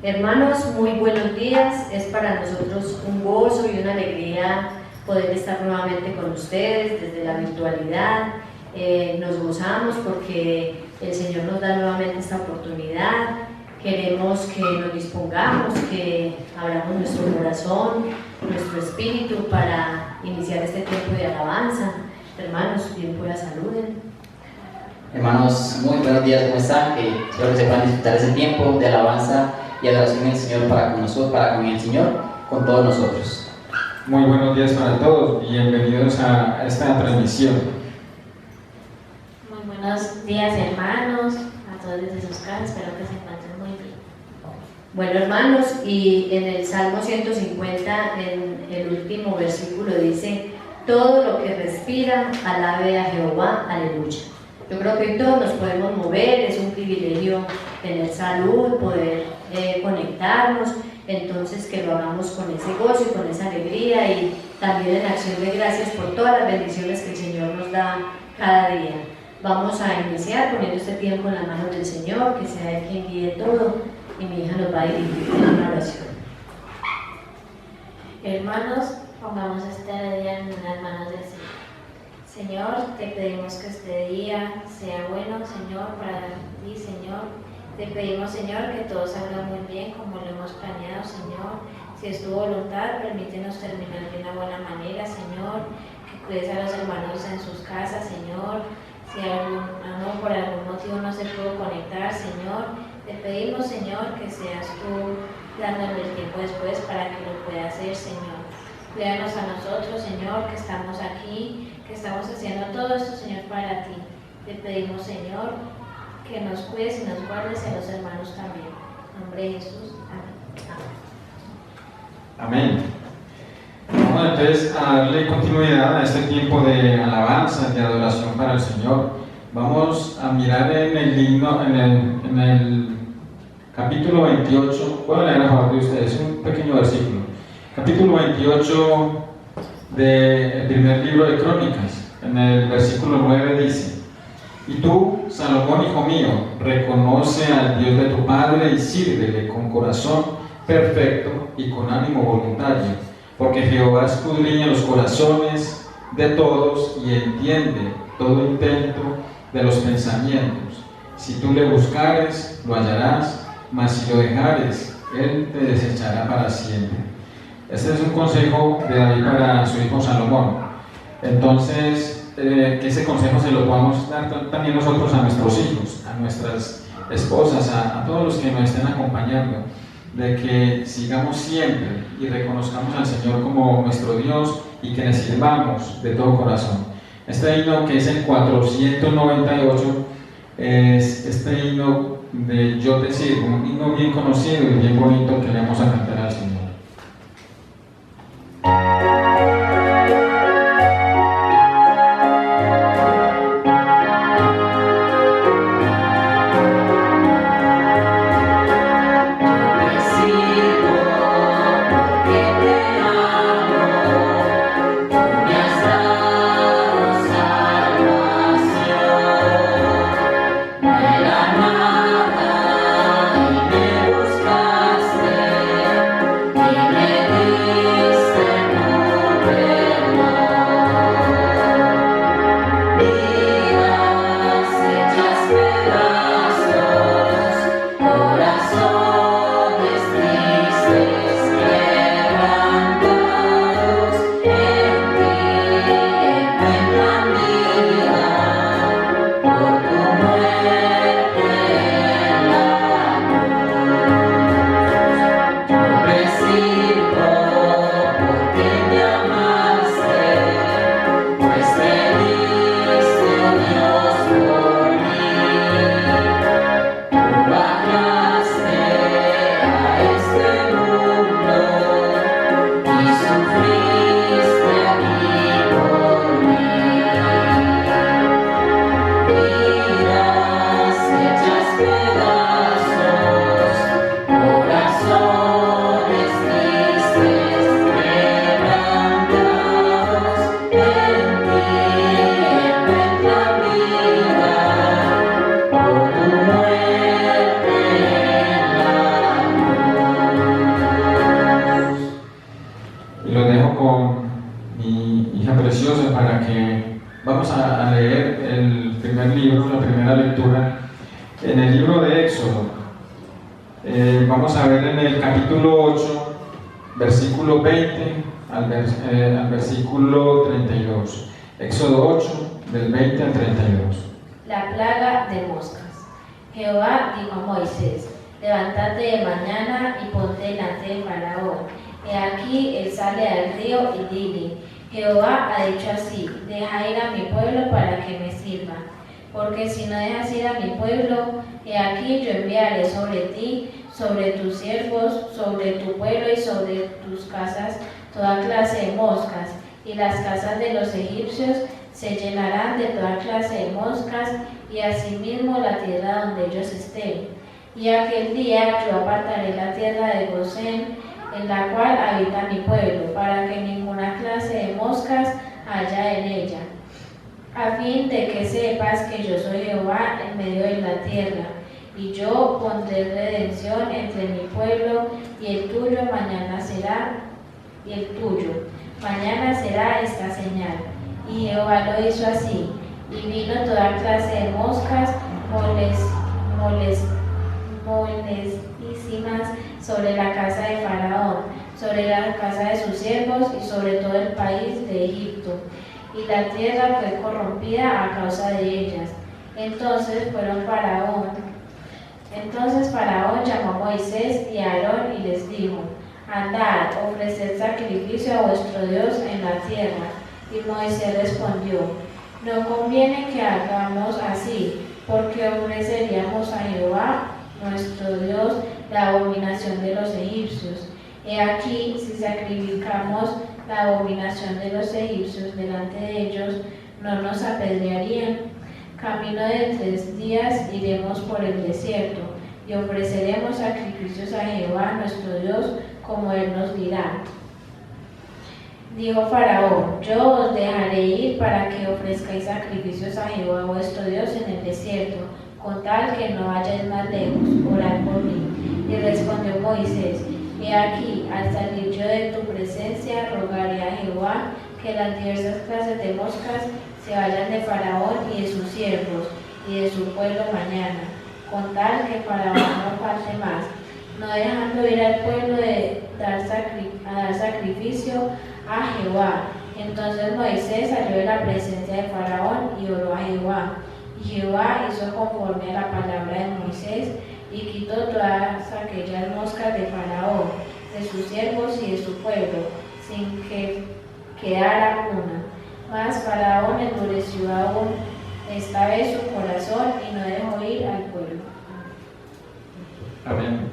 Hermanos, muy buenos días. Es para nosotros un gozo y una alegría poder estar nuevamente con ustedes desde la virtualidad. Nos gozamos porque el Señor nos da nuevamente esta oportunidad. Queremos que nos dispongamos, que abramos nuestro corazón, nuestro espíritu para iniciar este tiempo de alabanza. Hermanos, bien pues saluden. Hermanos, muy buenos días, ¿cómo están? Espero que se puedan disfrutar ese tiempo de alabanza y adoración del Señor para con nosotros, para con el Señor, con todos nosotros. Muy buenos días para todos, bienvenidos a esta transmisión. Muy buenos días, hermanos, a todos desde sus casas, espero que se encuentren muy bien. Bueno, hermanos, y en el Salmo 150, en el último versículo dice: todo lo que respira, alabe a Jehová, aleluya. Yo creo que todos nos podemos mover, es un privilegio tener salud, poder conectarnos, entonces que lo hagamos con ese gozo y con esa alegría y también en acción de gracias por todas las bendiciones que el Señor nos da cada día. Vamos a iniciar poniendo este tiempo en las manos del Señor, que sea Él quien guíe todo, y mi hija nos va a dirigir en una oración. Hermanos, pongamos este día en las manos del Señor. Señor, te pedimos que este día sea bueno, Señor, para ti, Señor. Te pedimos, Señor, que todo salga muy bien como lo hemos planeado, Señor. Si es tu voluntad, permítenos terminar de una buena manera, Señor. Que cuides a los hermanos en sus casas, Señor. Si alguno por algún motivo no se pudo conectar, Señor, te pedimos, Señor, que seas tú dándole el tiempo después para que lo pueda hacer, Señor. Cuídanos a nosotros, Señor, que estamos aquí, que estamos haciendo todo esto, Señor, para ti. Te pedimos, Señor, que nos cuides y nos guardes y a los hermanos también. En nombre de Jesús. Amén. Vamos entonces a darle continuidad a este tiempo de alabanza, de adoración para el Señor. Vamos a mirar en el himno, en el capítulo 28, puedo leer a favor de ustedes, un pequeño versículo. Capítulo 28 del primer libro de Crónicas, en el versículo 9 dice: y tú, Salomón, hijo mío, reconoce al Dios de tu Padre y sírvele con corazón perfecto y con ánimo voluntario, porque Jehová escudriña los corazones de todos y entiende todo intento de los pensamientos. Si tú le buscares, lo hallarás, mas si lo dejares, él te desechará para siempre. Este es un consejo de David para su hijo Salomón. Entonces, que ese consejo se lo podamos dar también nosotros a nuestros hijos, a nuestras esposas, a todos los que nos estén acompañando, de que sigamos siempre y reconozcamos al Señor como nuestro Dios y que le sirvamos de todo corazón. Este himno, que es el 498, es este himno de Yo te sirvo, un himno bien conocido y bien bonito que le vamos a cantar al Señor. primer libro, la primera lectura, en el libro de Éxodo. Vamos a ver en el capítulo 8, versículo 20 al versículo 32. Éxodo 8, del 20 al 32. La plaga de moscas. Jehová dijo a Moisés: levántate de mañana y ponte delante de Faraón. He aquí él sale al río y dile: Jehová ha dicho así: deja ir a mi pueblo para que me sirva. Porque si no dejas ir a mi pueblo, he aquí yo enviaré sobre ti, sobre tus siervos, sobre tu pueblo y sobre tus casas toda clase de moscas, y las casas de los egipcios se llenarán de toda clase de moscas, y asimismo la tierra donde ellos estén. Y aquel día yo apartaré la tierra de Gosén, en la cual habita mi pueblo, para que ninguna clase de moscas haya en ella, a fin de que sepas que yo soy Jehová en medio de la tierra. Y yo pondré redención entre mi pueblo y el tuyo mañana será, esta señal. Y Jehová lo hizo así, y vino toda clase de moscas molestísimas sobre la casa de Faraón, sobre la casa de sus siervos y sobre todo el país de Egipto. Y la tierra fue corrompida a causa de ellas. Entonces Faraón llamó a Moisés y a Aarón y les dijo: andad, ofreced sacrificio a vuestro Dios en la tierra. Y Moisés respondió: no conviene que hagamos así, porque ofreceríamos a Jehová nuestro Dios la abominación de los egipcios. He aquí, si sacrificamos la abominación de los egipcios delante de ellos, no nos apedrearían. Camino de 3 días iremos por el desierto, y ofreceremos sacrificios a Jehová nuestro Dios, como él nos dirá. Dijo Faraón: yo os dejaré ir para que ofrezcáis sacrificios a Jehová vuestro Dios en el desierto, con tal que no vayáis más lejos, orad por mí. Y respondió Moisés: he aquí, al salir yo de tu presencia, rogaré a Jehová que las diversas clases de moscas se vayan de Faraón y de sus siervos y de su pueblo mañana, con tal que Faraón no falte más, no dejando ir al pueblo a dar sacrificio a Jehová. Entonces Moisés salió de la presencia de Faraón y oró a Jehová. Y Jehová hizo conforme a la palabra de Moisés, y quitó todas aquellas moscas de Faraón, de sus siervos y de su pueblo, sin que quedara una. Mas Faraón endureció aún esta vez su corazón y no dejó ir al pueblo. Amén.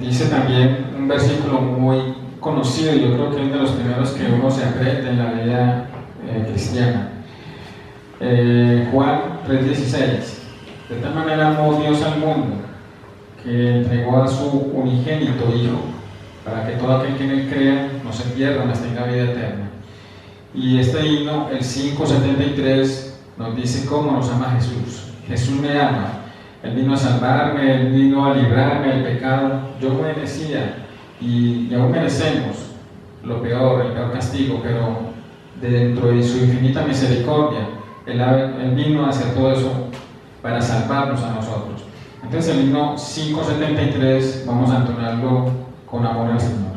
Dice también un versículo muy conocido, yo creo que es de los primeros que uno se aprende en la vida cristiana. Juan 3:16. De tal manera amó Dios al mundo, que entregó a su unigénito Hijo, para que todo aquel que en él crea no se pierda, mas tenga vida eterna. Y este himno, el 5:73, nos dice cómo nos ama Jesús. Jesús me ama. Él vino a salvarme, Él vino a librarme del pecado. Yo merecía y aún merecemos lo peor, el peor castigo, pero dentro de su infinita misericordia, Él vino a hacer todo eso para salvarnos a nosotros. Entonces el himno 5:73 vamos a entonarlo con amor al Señor.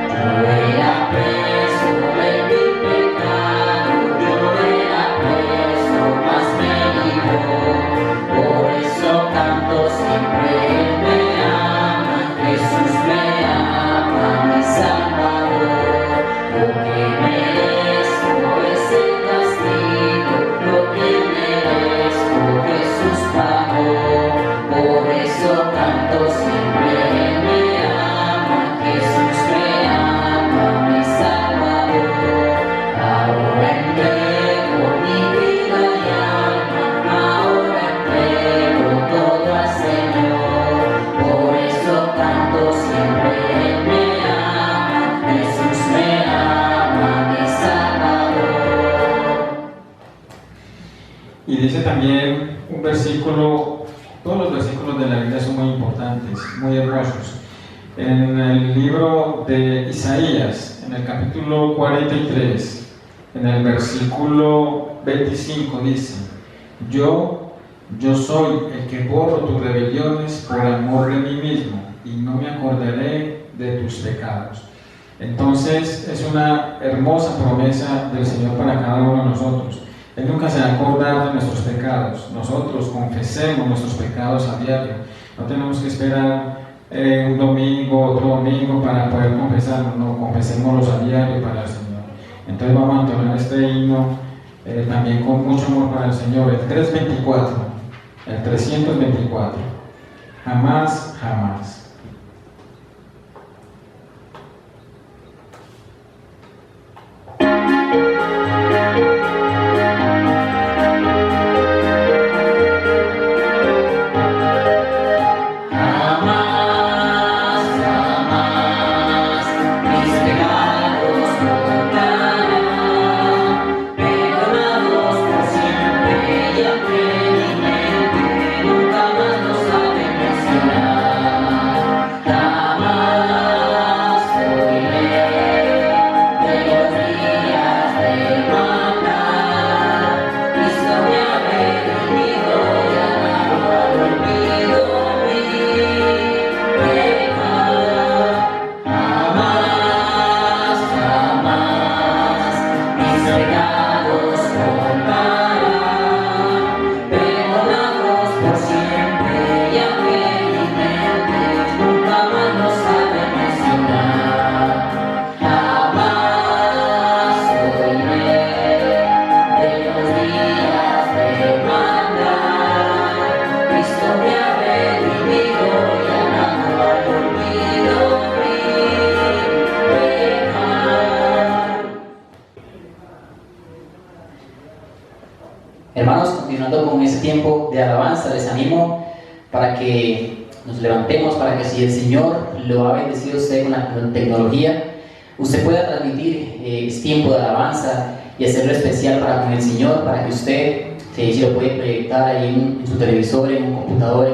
Yo era preso de mi pecado. importantes, muy hermosos. En el libro de Isaías, en el capítulo 43, en el versículo 25 dice: Yo soy el que borro tus rebeliones por amor de mí mismo, y no me acordaré de tus pecados. Entonces es una hermosa promesa del Señor para cada uno de nosotros. Él nunca se va a acordar de nuestros pecados. Nosotros confesemos nuestros pecados a diario. No tenemos que esperar un domingo, otro domingo para poder confesarnos. No, confesémoslos a diario para el Señor. Entonces vamos a entonar este himno también con mucho amor para el Señor. El 324, el 324. Jamás, jamás. Hermanos, continuando con ese tiempo de alabanza, les animo para que nos levantemos, para que si el Señor lo ha bendecido a usted con la tecnología, usted pueda transmitir ese tiempo de alabanza y hacerlo especial para con el Señor, para que usted, si lo puede proyectar ahí en su televisor, en un computador,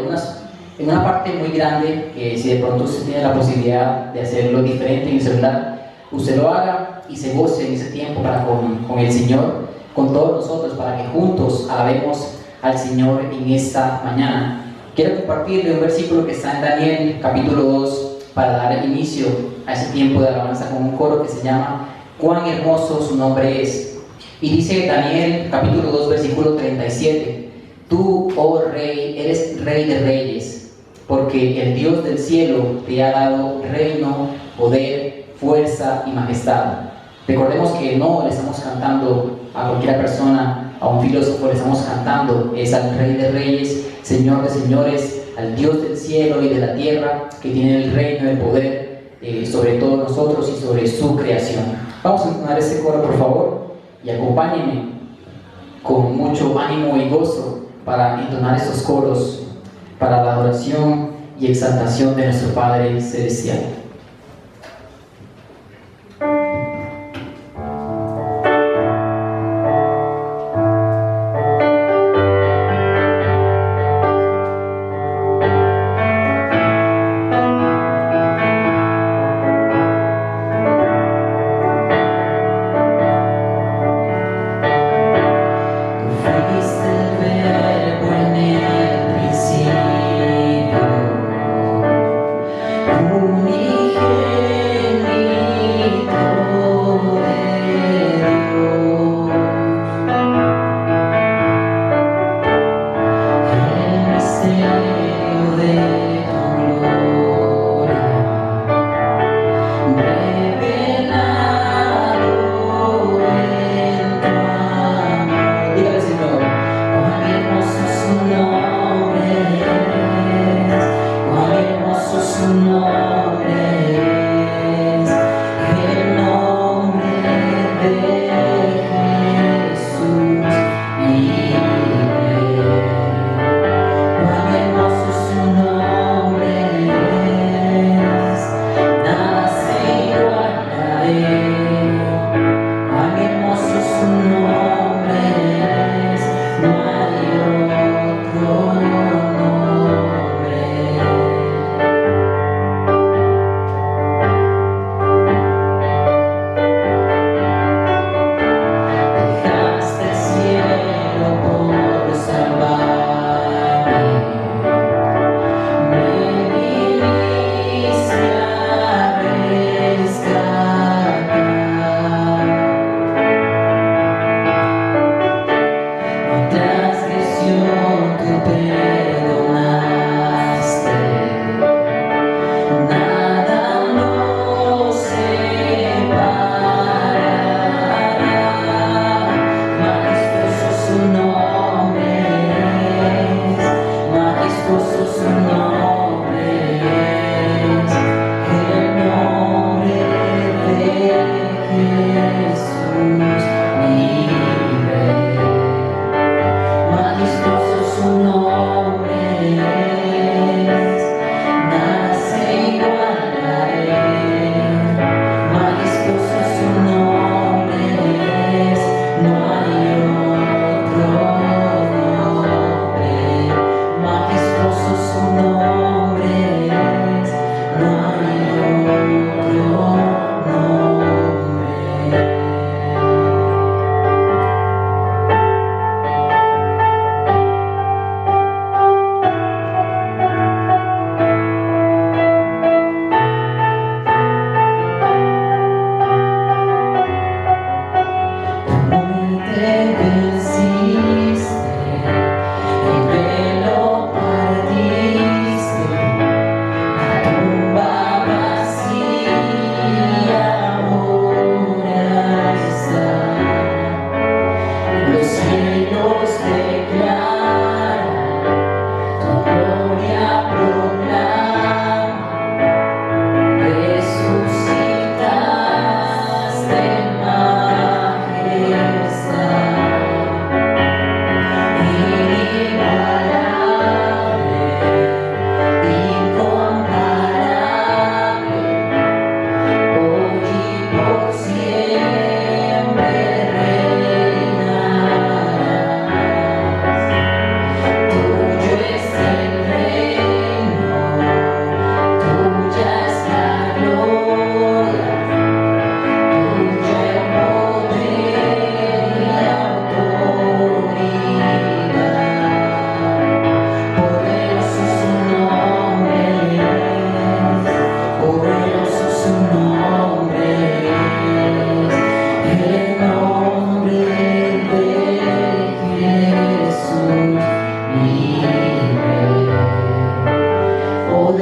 en una parte muy grande, que si de pronto usted tiene la posibilidad de hacerlo diferente en el celular, usted lo haga y se goce en ese tiempo para con el Señor, con todos nosotros, para que juntos alabemos al Señor en esta mañana. Quiero compartirle un versículo que está en Daniel capítulo 2 para dar inicio a ese tiempo de alabanza con un coro que se llama "Cuán hermoso su nombre es". Y dice Daniel capítulo 2 versículo 37: Tú, oh Rey, eres Rey de reyes, porque el Dios del cielo te ha dado reino, poder, fuerza y majestad. Recordemos que no le estamos cantando a cualquier persona, a un filósofo, le estamos cantando es al Rey de reyes, Señor de señores, al Dios del cielo y de la tierra, que tiene el reino y el poder sobre todos nosotros y sobre su creación. Vamos a entonar este coro, por favor, y acompáñenme con mucho ánimo y gozo para entonar estos coros para la adoración y exaltación de nuestro Padre Celestial.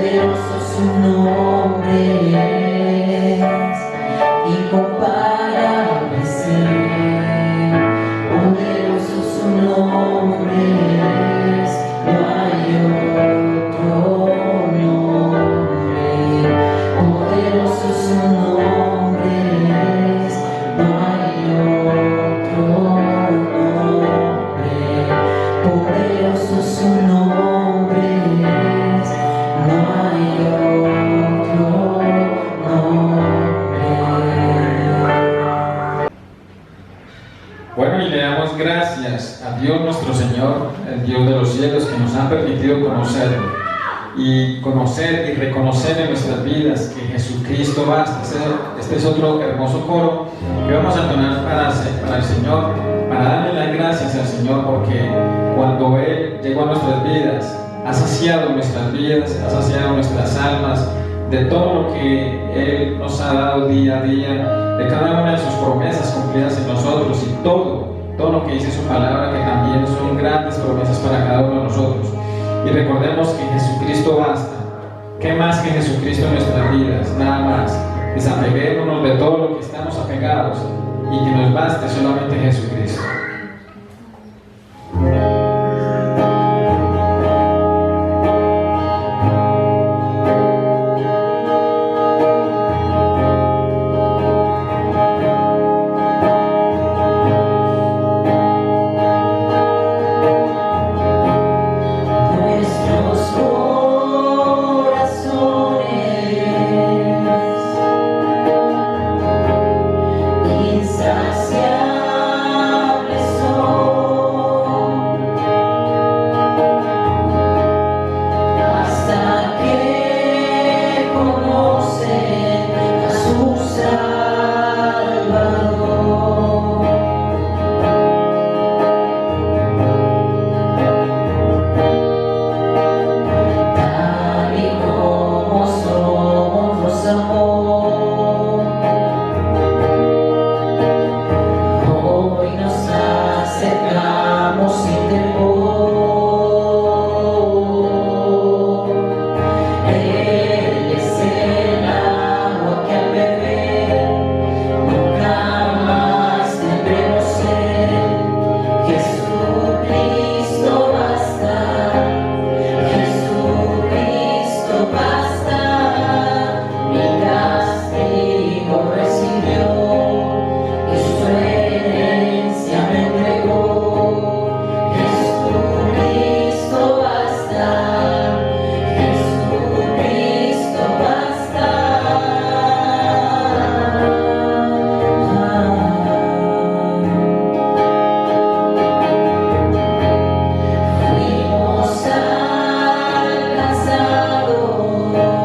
poderoso su nombre es, incomparable ser, poderoso su nombre es, no hay otro nombre, poderoso su nombre es, no hay otro nombre, poderoso su nombre es, no hay otro nombre. Bueno, y le damos gracias a Dios nuestro Señor, el Dios de los cielos, que nos ha permitido conocerlo y conocer y reconocer en nuestras vidas que Jesucristo basta. Este es otro hermoso coro que vamos a entonar para el Señor, para darle las gracias al Señor, porque cuando Él llegó a nuestras vidas, ha saciado nuestras vidas, ha saciado nuestras almas de todo lo que Él nos ha dado día a día, de cada una de sus promesas cumplidas en nosotros, y todo lo que dice su palabra, que también son grandes promesas para cada uno de nosotros. Y recordemos que Jesucristo basta. ¿Qué más que Jesucristo en nuestras vidas? Nada más. Desapeguémonos de todo lo que estamos apegados y que nos baste solamente Jesucristo. Nuestros corazones insaciables son, hasta que conocen a su Salvador. Tal y como somos los amó, hoy nos acercamos sin temor. Él es el agua que al beber nunca más tendremos sed. Jesucristo basta. Jesucristo basta, mi castigo recibió y su herencia me entregó. Jesucristo basta, Jesucristo basta. Fuimos alcanzados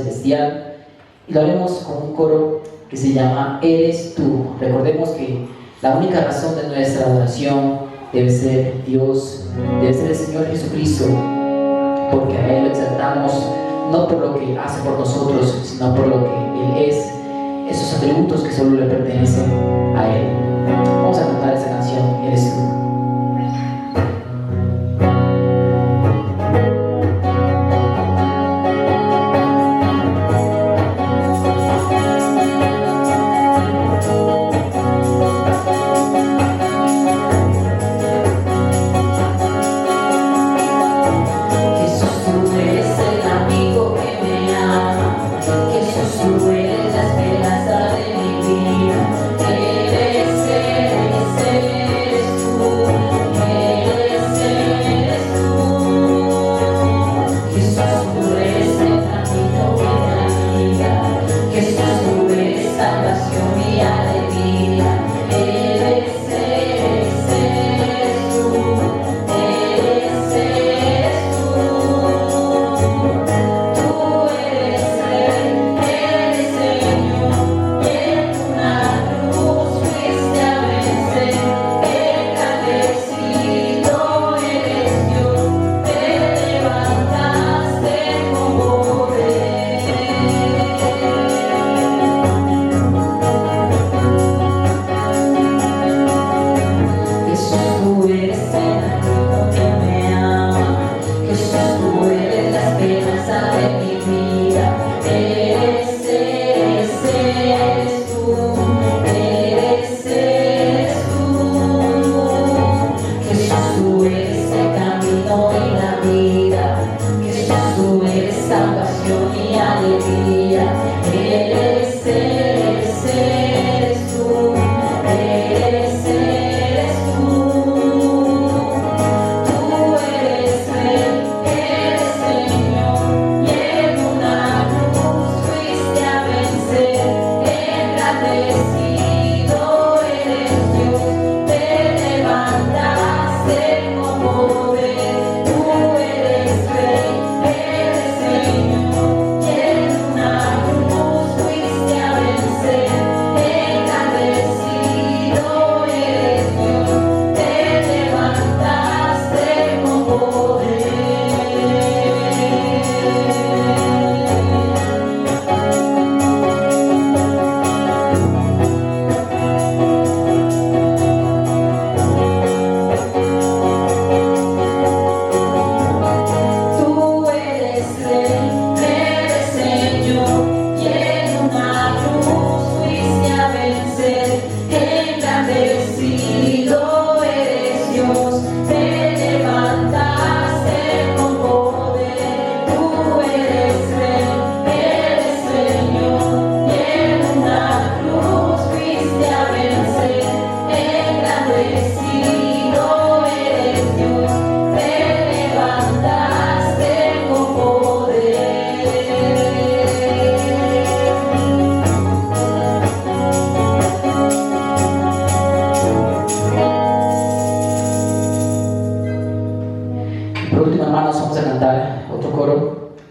Celestial y lo haremos con un coro que se llama Eres tú. Recordemos que la única razón de nuestra adoración debe ser Dios, debe ser el Señor Jesucristo, porque a Él lo exaltamos no por lo que hace por nosotros, sino por lo que Él es, esos atributos que solo le pertenecen a Él. Vamos a cantar esa canción, Eres tú.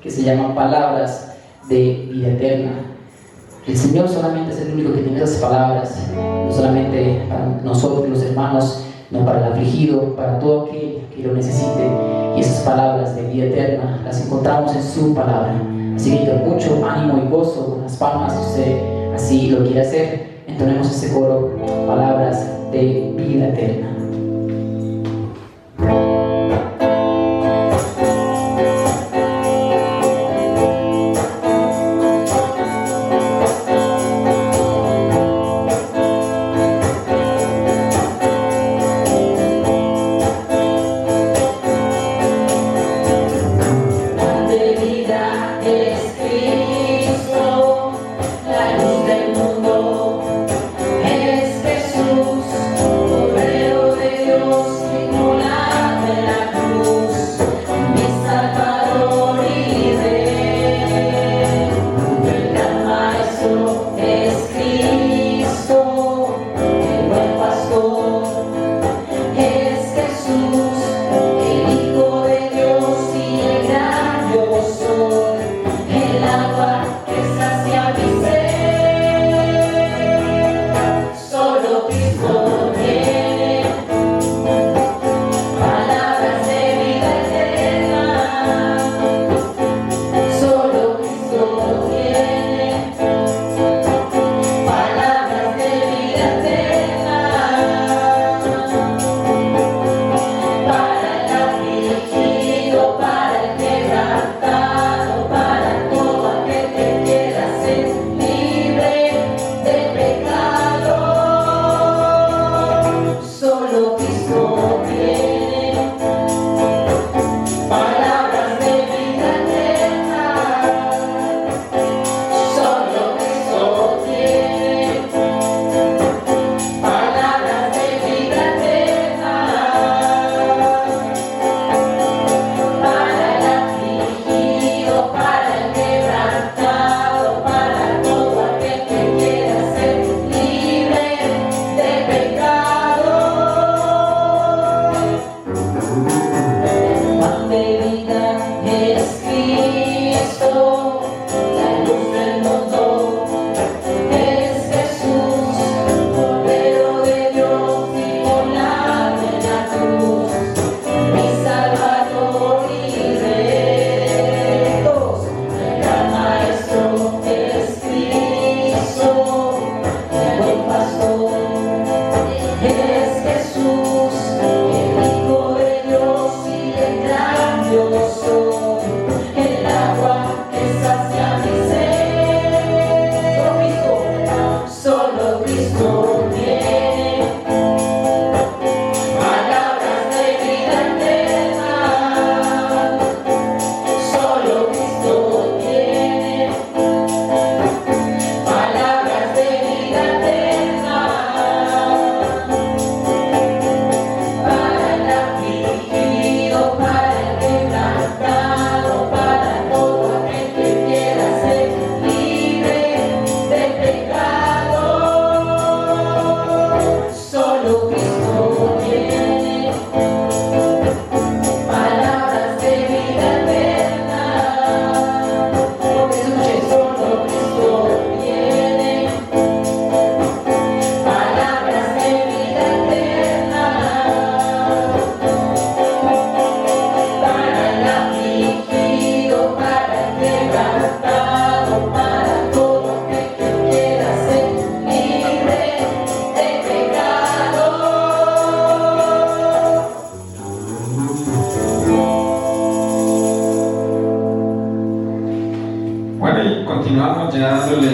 Se llaman palabras de vida eterna. El Señor solamente es el único que tiene esas palabras, no solamente para nosotros los hermanos, no para el afligido, para todo aquel que lo necesite. Y esas palabras de vida eterna las encontramos en su palabra. Así que con mucho ánimo y gozo, con las palmas, si usted así lo quiere hacer, entonemos este coro, palabras de vida eterna. El agua continuamos ya dándole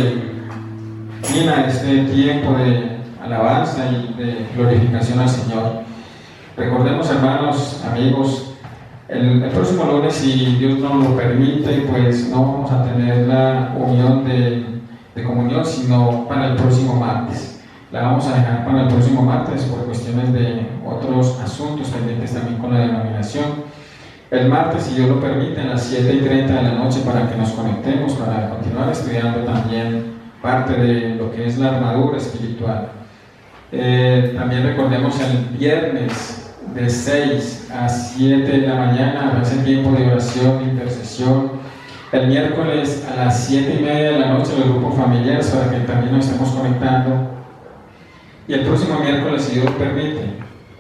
fin a este tiempo de alabanza y de glorificación al Señor. Recordemos, hermanos, amigos, el próximo lunes, si Dios nos lo permite, pues no vamos a tener la unión de comunión, sino para el próximo martes. La vamos a dejar para el próximo martes por cuestiones de otros asuntos pendientes también con la denominación. El martes, si Dios lo permite, a las 7:30 de la noche, para que nos conectemos, para continuar estudiando también parte de lo que es la armadura espiritual. También recordemos el viernes de 6 a 7 de la mañana, ese tiempo de oración, de intercesión. El miércoles a las 7:30 de la noche, los grupos familiares, para que también nos estemos conectando. Y el próximo miércoles, si Dios lo permite,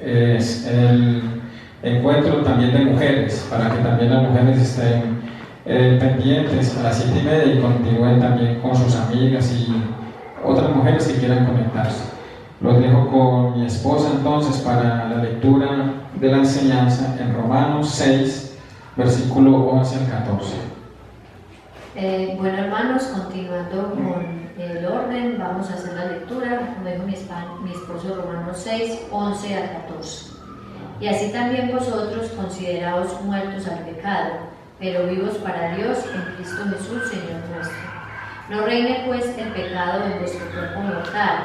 es el encuentro también de mujeres, para que también las mujeres estén pendientes a las 7:30 y continúen también con sus amigas y otras mujeres que quieran conectarse. Los dejo con mi esposa entonces para la lectura de la enseñanza en Romanos 6, versículo 11 al 14. Bueno, hermanos, continuando con el orden, vamos a hacer la lectura, como dijo mi esposo, Romanos 6, 11 al 14. Y así también vosotros, consideraos muertos al pecado, pero vivos para Dios en Cristo Jesús, Señor nuestro. No reine pues el pecado en vuestro cuerpo mortal,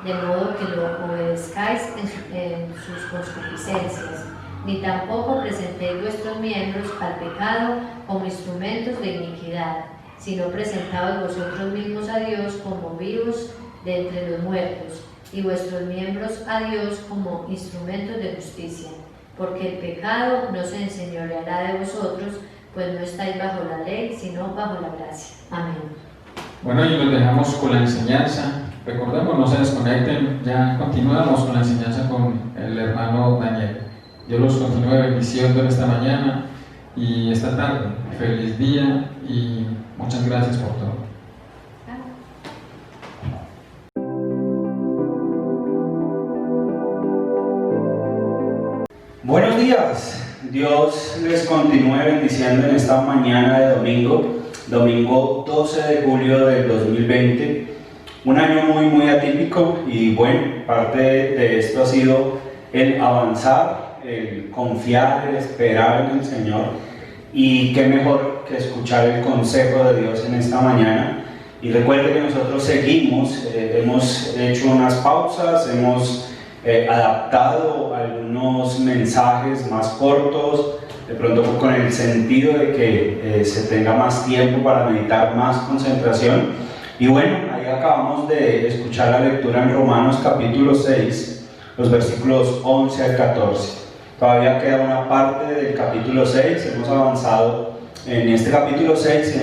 de modo que lo obedezcáis en sus concupiscencias, ni tampoco presentéis vuestros miembros al pecado como instrumentos de iniquidad, sino presentaos vosotros mismos a Dios como vivos de entre los muertos, y vuestros miembros a Dios como instrumentos de justicia. Porque el pecado no se enseñoreará de vosotros, pues no estáis bajo la ley, sino bajo la gracia. Amén. Bueno, y los dejamos con la enseñanza. Recordemos, no se desconecten, ya continuamos con la enseñanza con el hermano Daniel. Dios los continúe bendiciendo en esta mañana y esta tarde. Feliz día y muchas gracias por todo. Buenos días, Dios les continúe bendiciendo en esta mañana de domingo 12 de julio del 2020, un año muy atípico y bueno, parte de esto ha sido el avanzar, el confiar, el esperar en el Señor y qué mejor que escuchar el consejo de Dios en esta mañana. Y recuerde que nosotros seguimos, hemos hecho unas pausas, hemos adaptado algunos mensajes más cortos, de pronto con el sentido de que se tenga más tiempo para meditar, más concentración. Y bueno, ahí acabamos de escuchar la lectura en Romanos capítulo 6, los versículos 11 al 14. Todavía queda una parte del capítulo 6, hemos avanzado en este capítulo 6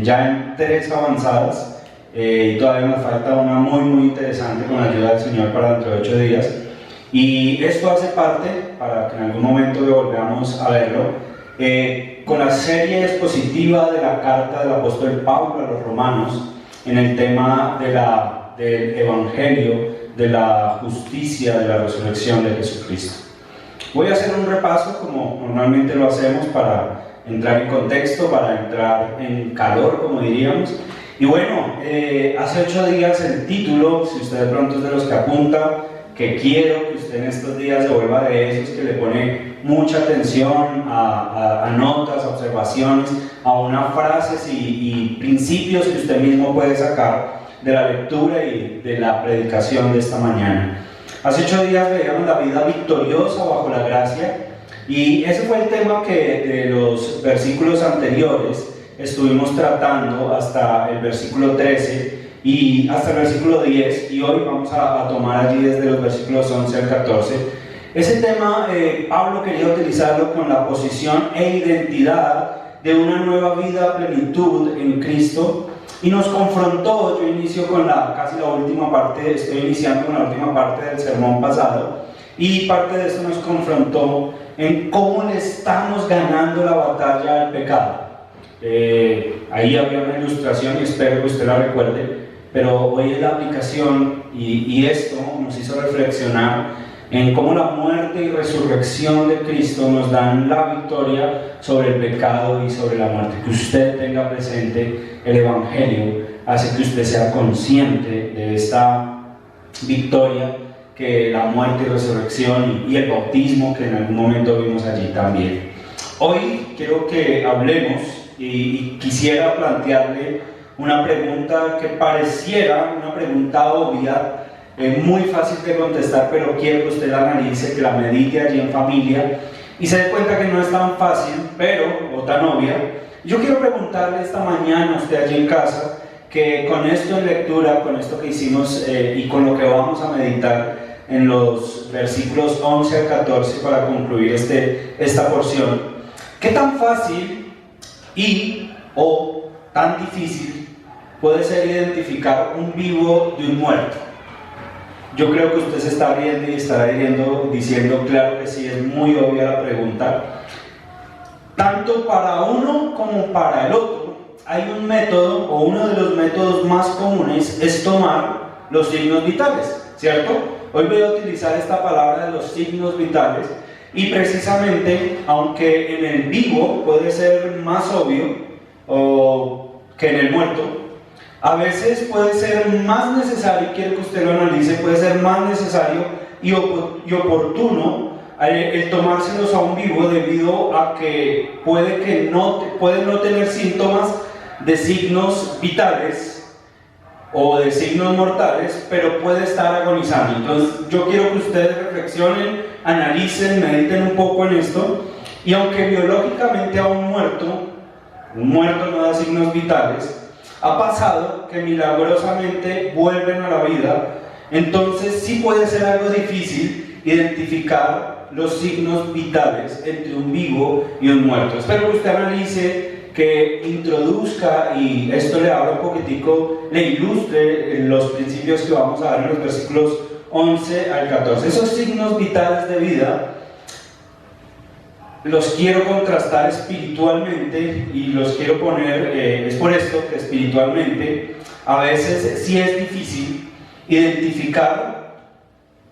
ya en 3 avanzadas. Y todavía nos falta una muy interesante con la ayuda del Señor para dentro de 8 días. Y esto hace parte, para que en algún momento volvamos a verlo, con la serie expositiva de la carta del apóstol Pablo a los romanos en el tema del Evangelio, de la justicia, de la resurrección de Jesucristo. Voy a hacer un repaso como normalmente lo hacemos para entrar en contexto, para entrar en calor, como diríamos. Y bueno, hace 8 días el título, si usted de pronto es de los que apunta, que quiero que usted en estos días se vuelva de esos que le pone mucha atención a notas, a observaciones, a unas frases y principios que usted mismo puede sacar de la lectura y de la predicación de esta mañana. Hace 8 días veíamos la vida victoriosa bajo la gracia y ese fue el tema que de los versículos anteriores estuvimos tratando hasta el versículo 13 y hasta el versículo 10 y hoy vamos a tomar allí desde los versículos 11 al 14. Ese tema Pablo quería utilizarlo con la posición e identidad de una nueva vida a plenitud en Cristo y nos confrontó. Yo inicio con casi la última parte, estoy iniciando con la última parte del sermón pasado y parte de eso nos confrontó en cómo le estamos ganando la batalla al pecado. Ahí había una ilustración y espero que usted la recuerde, pero hoy es la aplicación y esto nos hizo reflexionar en cómo la muerte y resurrección de Cristo nos dan la victoria sobre el pecado y sobre la muerte. Que usted tenga presente el Evangelio hace que usted sea consciente de esta victoria que la muerte y resurrección y el bautismo que en algún momento vimos allí también. Hoy quiero que hablemos y quisiera plantearle una pregunta que pareciera una pregunta obvia, muy fácil de contestar, pero quiero que usted la analice, que la medite allí en familia y se dé cuenta que no es tan fácil, o tan obvia. Yo quiero preguntarle esta mañana a usted allí en casa, que con esto en lectura, con esto que hicimos y con lo que vamos a meditar en los versículos 11 al 14 para concluir esta porción, ¿qué tan fácil o tan difícil puede ser identificar un vivo de un muerto? Yo creo que usted se está riendo y estará diciendo, claro que sí, es muy obvia la pregunta. Tanto para uno como para el otro, hay un método, o uno de los métodos más comunes es tomar los signos vitales, ¿cierto? Hoy voy a utilizar esta palabra de los signos vitales, y precisamente, aunque en el vivo puede ser más obvio que en el muerto, a veces puede ser más necesario, quiero que usted lo analice, puede ser más necesario y oportuno el tomárselos a un vivo, debido a que puede no tener síntomas de signos vitales o de signos mortales, pero puede estar agonizando. Entonces yo quiero que ustedes reflexionen, analicen, mediten un poco en esto, y aunque biológicamente a un muerto no da signos vitales, ha pasado que milagrosamente vuelven a la vida. Entonces sí puede ser algo difícil identificar los signos vitales entre un vivo y un muerto. Espero que usted analice, que introduzca, y esto le habla un poquitico, le ilustre los principios que vamos a dar en los versículos 11 al 14. Esos signos vitales de vida los quiero contrastar espiritualmente y los quiero poner, es por esto que espiritualmente a veces sí es difícil identificar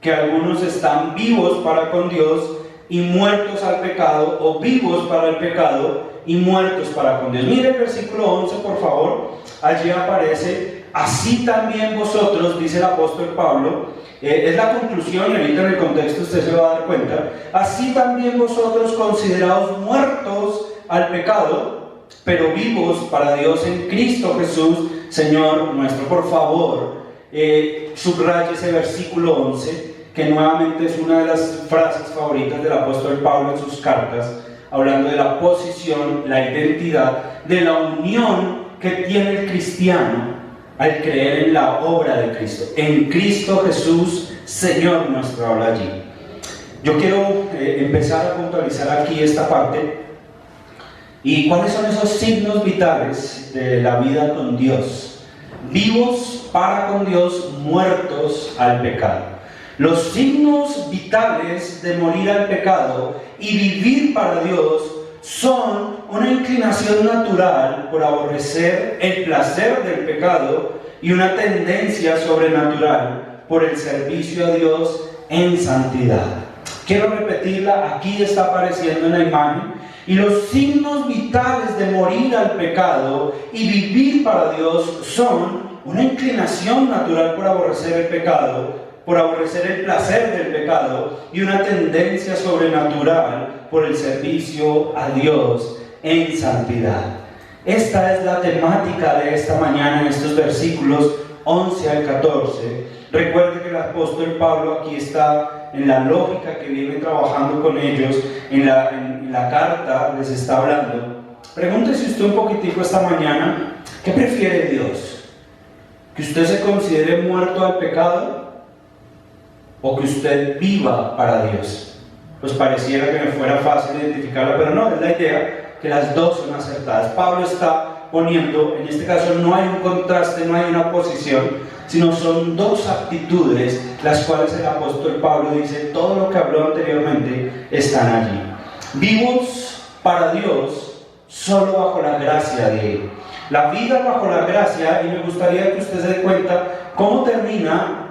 que algunos están vivos para con Dios y muertos al pecado, o vivos para el pecado y muertos para con Dios. Mire el versículo 11, por favor. Allí aparece: así también vosotros, dice el apóstol Pablo, es la conclusión, y ahorita en el contexto usted se va a dar cuenta. Así también vosotros, considerados muertos al pecado, pero vivos para Dios en Cristo Jesús, Señor nuestro. Por favor, subraye ese versículo 11, que nuevamente es una de las frases favoritas del apóstol Pablo en sus cartas, hablando de la posición, la identidad, de la unión que tiene el cristiano al creer en la obra de Cristo, en Cristo Jesús, Señor nuestro, habla allí. Yo quiero empezar a puntualizar aquí esta parte. ¿Y cuáles son esos signos vitales de la vida con Dios? Vivos para con Dios, muertos al pecado. Los signos vitales de morir al pecado y vivir para Dios son una inclinación natural por aborrecer el placer del pecado y una tendencia sobrenatural por el servicio a Dios en santidad. Quiero repetirla, aquí está apareciendo en la imagen. Y los signos vitales de morir al pecado y vivir para Dios son una inclinación natural por aborrecer el pecado, por aborrecer el placer del pecado, y una tendencia sobrenatural por el servicio a Dios en santidad. Esta es la temática de esta mañana en estos versículos 11 al 14. Recuerde que el apóstol Pablo aquí está en la lógica que viene trabajando con ellos, en la carta les está hablando. Pregúntese usted un poquitico esta mañana, ¿qué prefiere Dios? ¿Que usted se considere muerto al pecado o que usted viva para Dios? Pues pareciera que me fuera fácil identificarlo, pero no, es la idea que las dos son acertadas. Pablo está poniendo, en este caso no hay un contraste, no hay una oposición, sino son dos actitudes las cuales el apóstol Pablo dice, todo lo que habló anteriormente están allí. Vivos para Dios solo bajo la gracia de Él. La vida bajo la gracia, y me gustaría que usted se dé cuenta cómo termina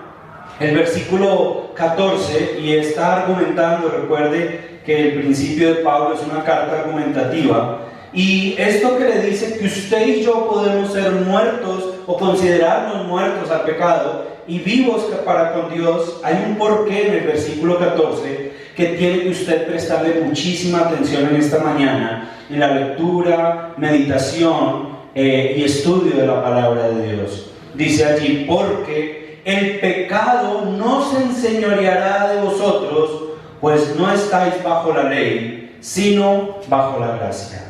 el versículo 14, y está argumentando, recuerde que el principio de Pablo es una carta argumentativa, y esto que le dice que usted y yo podemos ser muertos o considerarnos muertos al pecado y vivos para con Dios, hay un porqué en el versículo 14 que tiene que usted prestarle muchísima atención en esta mañana, en la lectura, meditación y estudio de la palabra de Dios. Dice allí, porque el pecado no se enseñoreará de vosotros, pues no estáis bajo la ley, sino bajo la gracia.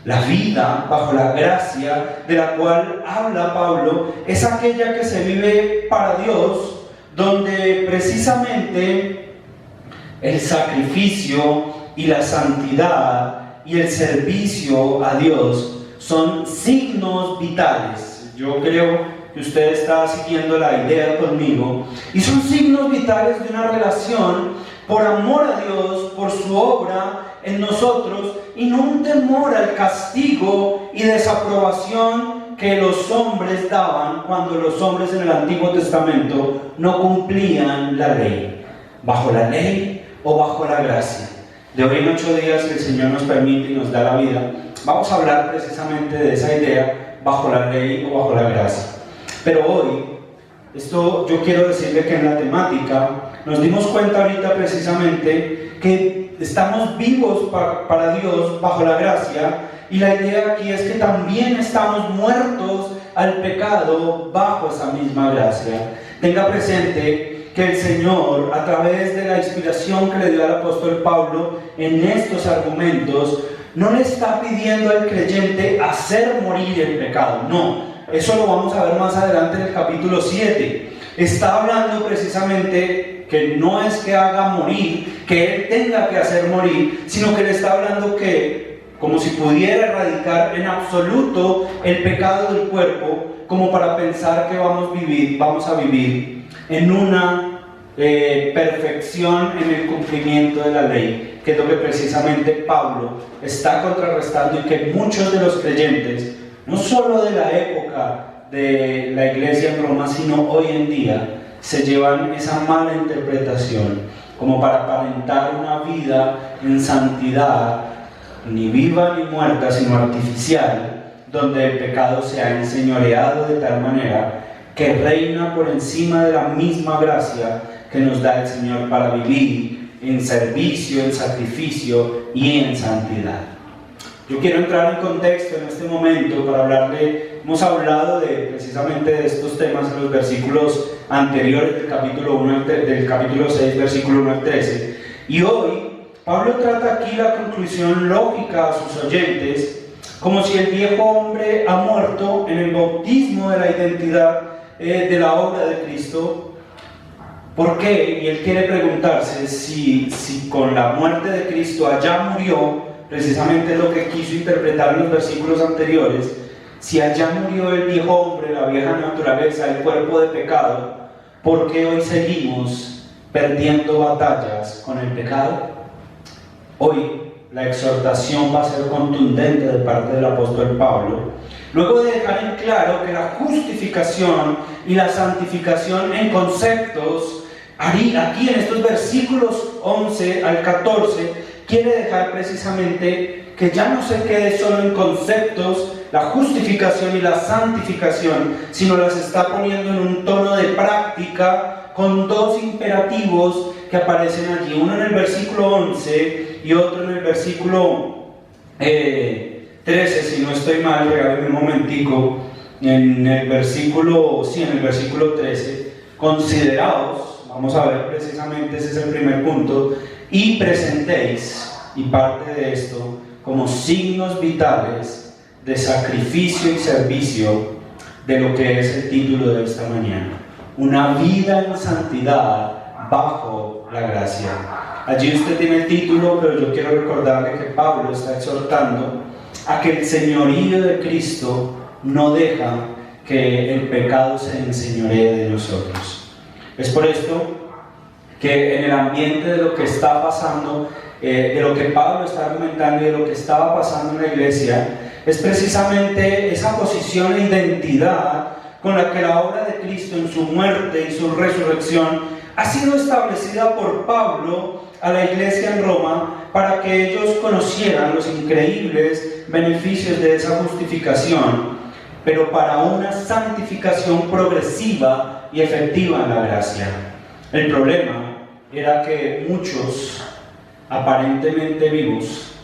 La vida bajo la gracia de la cual habla Pablo es aquella que se vive para Dios, donde precisamente el sacrificio y la santidad y el servicio a Dios son signos vitales. Yo creo que usted está siguiendo la idea conmigo, y son signos vitales de una relación por amor a Dios, por su obra en nosotros, y no un temor al castigo y desaprobación que los hombres daban cuando los hombres en el Antiguo Testamento no cumplían la ley. ¿Bajo la ley o bajo la gracia? De hoy en 8 días que el Señor nos permite y nos da la vida, vamos a hablar precisamente de esa idea, bajo la ley o bajo la gracia. Pero hoy, esto yo quiero decirle que en la temática nos dimos cuenta ahorita precisamente que estamos vivos para Dios bajo la gracia, y la idea aquí es que también estamos muertos al pecado bajo esa misma gracia. Tenga presente que el Señor, a través de la inspiración que le dio al apóstol Pablo en estos argumentos, no le está pidiendo al creyente hacer morir el pecado, no. Eso lo vamos a ver más adelante en el capítulo 7. Está hablando precisamente que no es que haga morir, que Él tenga que hacer morir, sino que le está hablando que, como si pudiera erradicar en absoluto el pecado del cuerpo, como para pensar que vamos a vivir en una perfección en el cumplimiento de la ley, que es lo que precisamente Pablo está contrarrestando, y que muchos de los creyentes, no solo de la época de la iglesia en Roma, sino hoy en día, se llevan esa mala interpretación, como para aparentar una vida en santidad, ni viva ni muerta, sino artificial, donde el pecado se ha enseñoreado de tal manera que reina por encima de la misma gracia que nos da el Señor para vivir en servicio, en sacrificio y en santidad. Yo quiero entrar en contexto en este momento para hablarle. Hemos hablado precisamente de estos temas en los versículos anteriores del capítulo 6, versículo 1 al 13. Y hoy Pablo trata aquí la conclusión lógica a sus oyentes, como si el viejo hombre ha muerto en el bautismo de la identidad de la obra de Cristo. ¿Por qué? Y él quiere preguntarse si con la muerte de Cristo allá murió, precisamente lo que quiso interpretar en los versículos anteriores, si allá murió el viejo hombre, la vieja naturaleza, el cuerpo de pecado, ¿por qué hoy seguimos perdiendo batallas con el pecado? Hoy la exhortación va a ser contundente de parte del apóstol Pablo, luego de dejar en claro que la justificación y la santificación en conceptos, aquí en estos versículos 11 al 14, quiere dejar precisamente que ya no se quede solo en conceptos la justificación y la santificación, sino las está poniendo en un tono de práctica con dos imperativos que aparecen allí, uno en el versículo 11 y otro en el versículo 13, si no estoy mal, regálenme un momentico, en el versículo 13, consideraos, vamos a ver precisamente, ese es el primer punto, y presentéis, y parte de esto, como signos vitales de sacrificio y servicio de lo que es el título de esta mañana: una vida en santidad bajo la gracia. Allí usted tiene el título, pero yo quiero recordarle que Pablo está exhortando a que el señorío de Cristo no deja que el pecado se enseñoree de nosotros. Es por esto que en el ambiente de lo que está pasando, de lo que Pablo está argumentando y de lo que estaba pasando en la iglesia, es precisamente esa posición e identidad con la que la obra de Cristo en su muerte y su resurrección ha sido establecida por Pablo a la iglesia en Roma para que ellos conocieran los increíbles beneficios de esa justificación, pero para una santificación progresiva y efectiva en la gracia. El problema era que muchos, aparentemente vivos,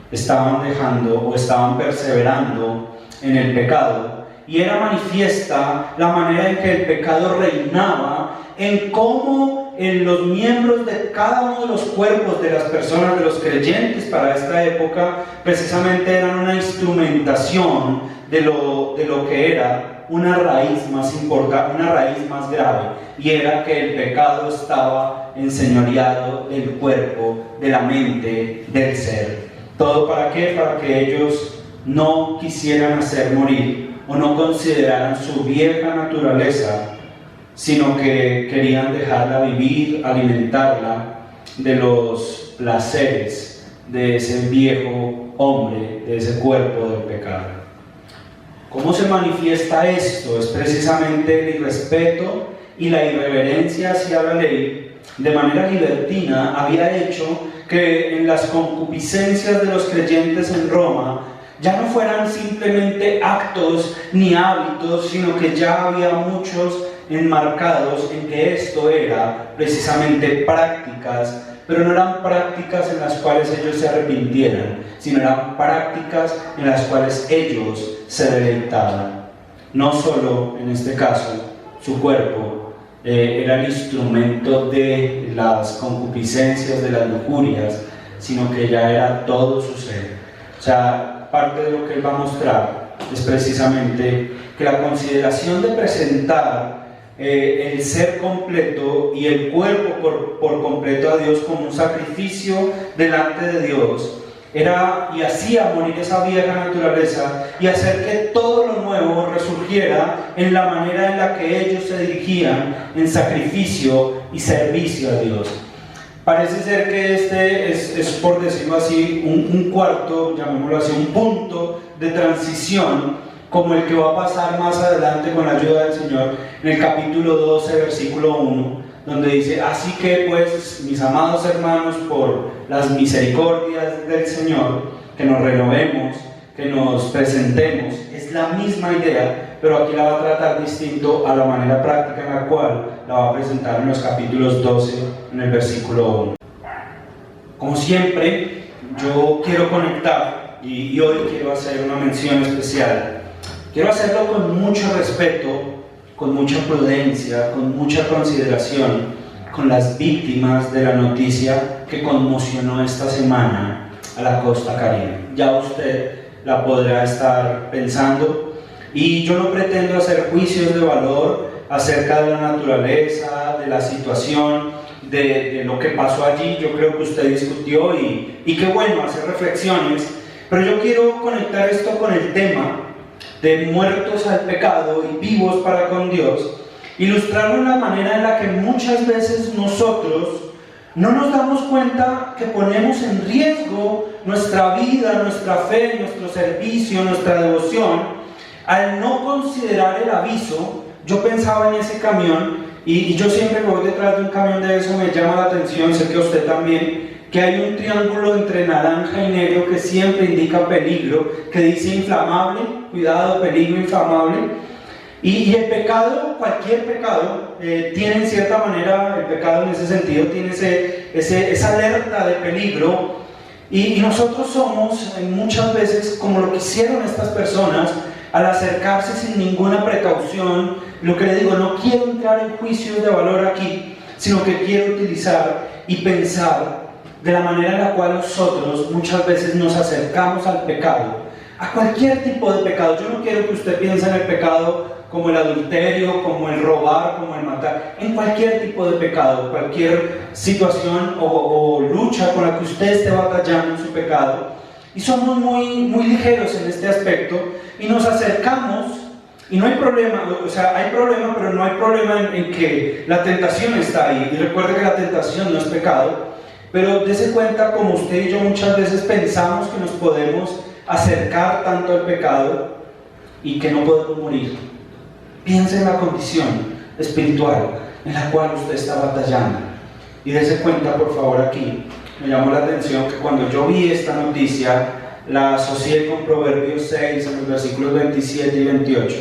estaban dejando o estaban perseverando en el pecado, y era manifiesta la manera en que el pecado reinaba en cómo en los miembros de cada uno de los cuerpos de las personas, de los creyentes para esta época, precisamente eran una instrumentación de lo que era una raíz más importante, una raíz más grave, y era que el pecado estaba enseñoreado del cuerpo, de la mente, del ser. ¿Todo para qué? Para que ellos no quisieran hacer morir o no consideraran su vieja naturaleza, sino que querían dejarla vivir, alimentarla de los placeres de ese viejo hombre, de ese cuerpo del pecado. ¿Cómo se manifiesta esto? Es precisamente el irrespeto y la irreverencia hacia la ley, de manera libertina, había hecho que en las concupiscencias de los creyentes en Roma ya no fueran simplemente actos ni hábitos, sino que ya había muchos enmarcados en que esto era precisamente prácticas, pero no eran prácticas en las cuales ellos se arrepintieran, sino eran prácticas en las cuales ellos se deleitaban. No solo, en este caso, su cuerpo era el instrumento de las concupiscencias, de las lujurias, sino que ya era todo su ser. O sea, parte de lo que él va a mostrar es precisamente que la consideración de presentar el ser completo y el cuerpo por completo a Dios como un sacrificio delante de Dios era y hacía morir esa vieja naturaleza y hacer que todo lo nuevo resurgiera en la manera en la que ellos se dirigían en sacrificio y servicio a Dios. Parece ser que este es por decirlo así, un cuarto, llamémoslo así, un punto de transición, como el que va a pasar más adelante con la ayuda del Señor, en el capítulo 12, versículo 1, donde dice: así que pues, mis amados hermanos, por las misericordias del Señor, que nos renovemos, que nos presentemos. Es la misma idea, pero aquí la va a tratar distinto a la manera práctica en la cual la va a presentar en los capítulos 12, en el versículo 1. Como siempre, yo quiero conectar, y hoy quiero hacer una mención especial. Quiero hacerlo con mucho respeto, con mucha prudencia, con mucha consideración, con las víctimas de la noticia que conmocionó esta semana a la costa caribe. Ya usted la podrá estar pensando, y yo no pretendo hacer juicios de valor acerca de la naturaleza, de la situación, de lo que pasó allí. Yo creo que usted discutió y qué bueno hacer reflexiones, pero yo quiero conectar esto con el tema de muertos al pecado y vivos para con Dios, ilustrarlo en la manera en la que muchas veces nosotros no nos damos cuenta que ponemos en riesgo nuestra vida, nuestra fe, nuestro servicio, nuestra devoción, al no considerar el aviso. Yo pensaba en ese camión, y yo siempre que voy detrás de un camión de eso me llama la atención, sé que usted también, que hay un triángulo entre naranja y negro que siempre indica peligro, que dice inflamable, cuidado, peligro, inflamable. Y el pecado, cualquier pecado, tiene en cierta manera, el pecado en ese sentido tiene esa alerta de peligro, y nosotros somos muchas veces como lo que hicieron estas personas al acercarse sin ninguna precaución. Lo que le digo, no quiero entrar en juicios de valor aquí, sino que quiero utilizar y pensar de la manera en la cual nosotros muchas veces nos acercamos al pecado, a cualquier tipo de pecado. Yo no quiero que usted piense en el pecado como el adulterio, como el robar, como el matar, en cualquier tipo de pecado, cualquier situación o lucha con la que usted esté batallando en su pecado, y somos muy ligeros en este aspecto, y nos acercamos, y no hay problema, o sea, hay problema, pero no hay problema en que la tentación está ahí, y recuerde que la tentación no es pecado. Pero dése cuenta, como usted y yo muchas veces pensamos que nos podemos acercar tanto al pecado y que no podemos morir. Piensa en la condición espiritual. en la cual usted está batallando. Y dése cuenta, por favor, aquí. Me llamó la atención que cuando yo vi esta noticia, la asocié con Proverbios 6, en los versículos 27 y 28.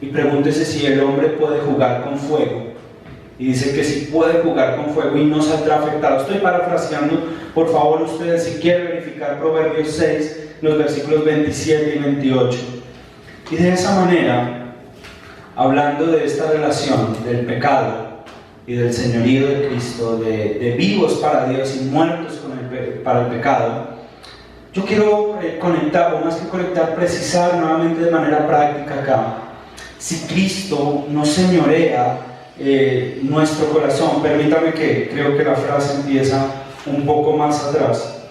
Y pregúntese si el hombre puede jugar con fuego. Y dice que si puede jugar con fuego y no saldrá afectado. Estoy parafraseando, por favor, ustedes si quieren verificar Proverbios 6, los versículos 27 y 28. Y de esa manera, hablando de esta relación del pecado y del señorío de Cristo, de vivos para Dios y muertos para el pecado, yo quiero conectar, o más que conectar, precisar nuevamente de manera práctica acá. Si Cristo no señorea nuestro corazón, permítame que creo que la frase empieza un poco más atrás,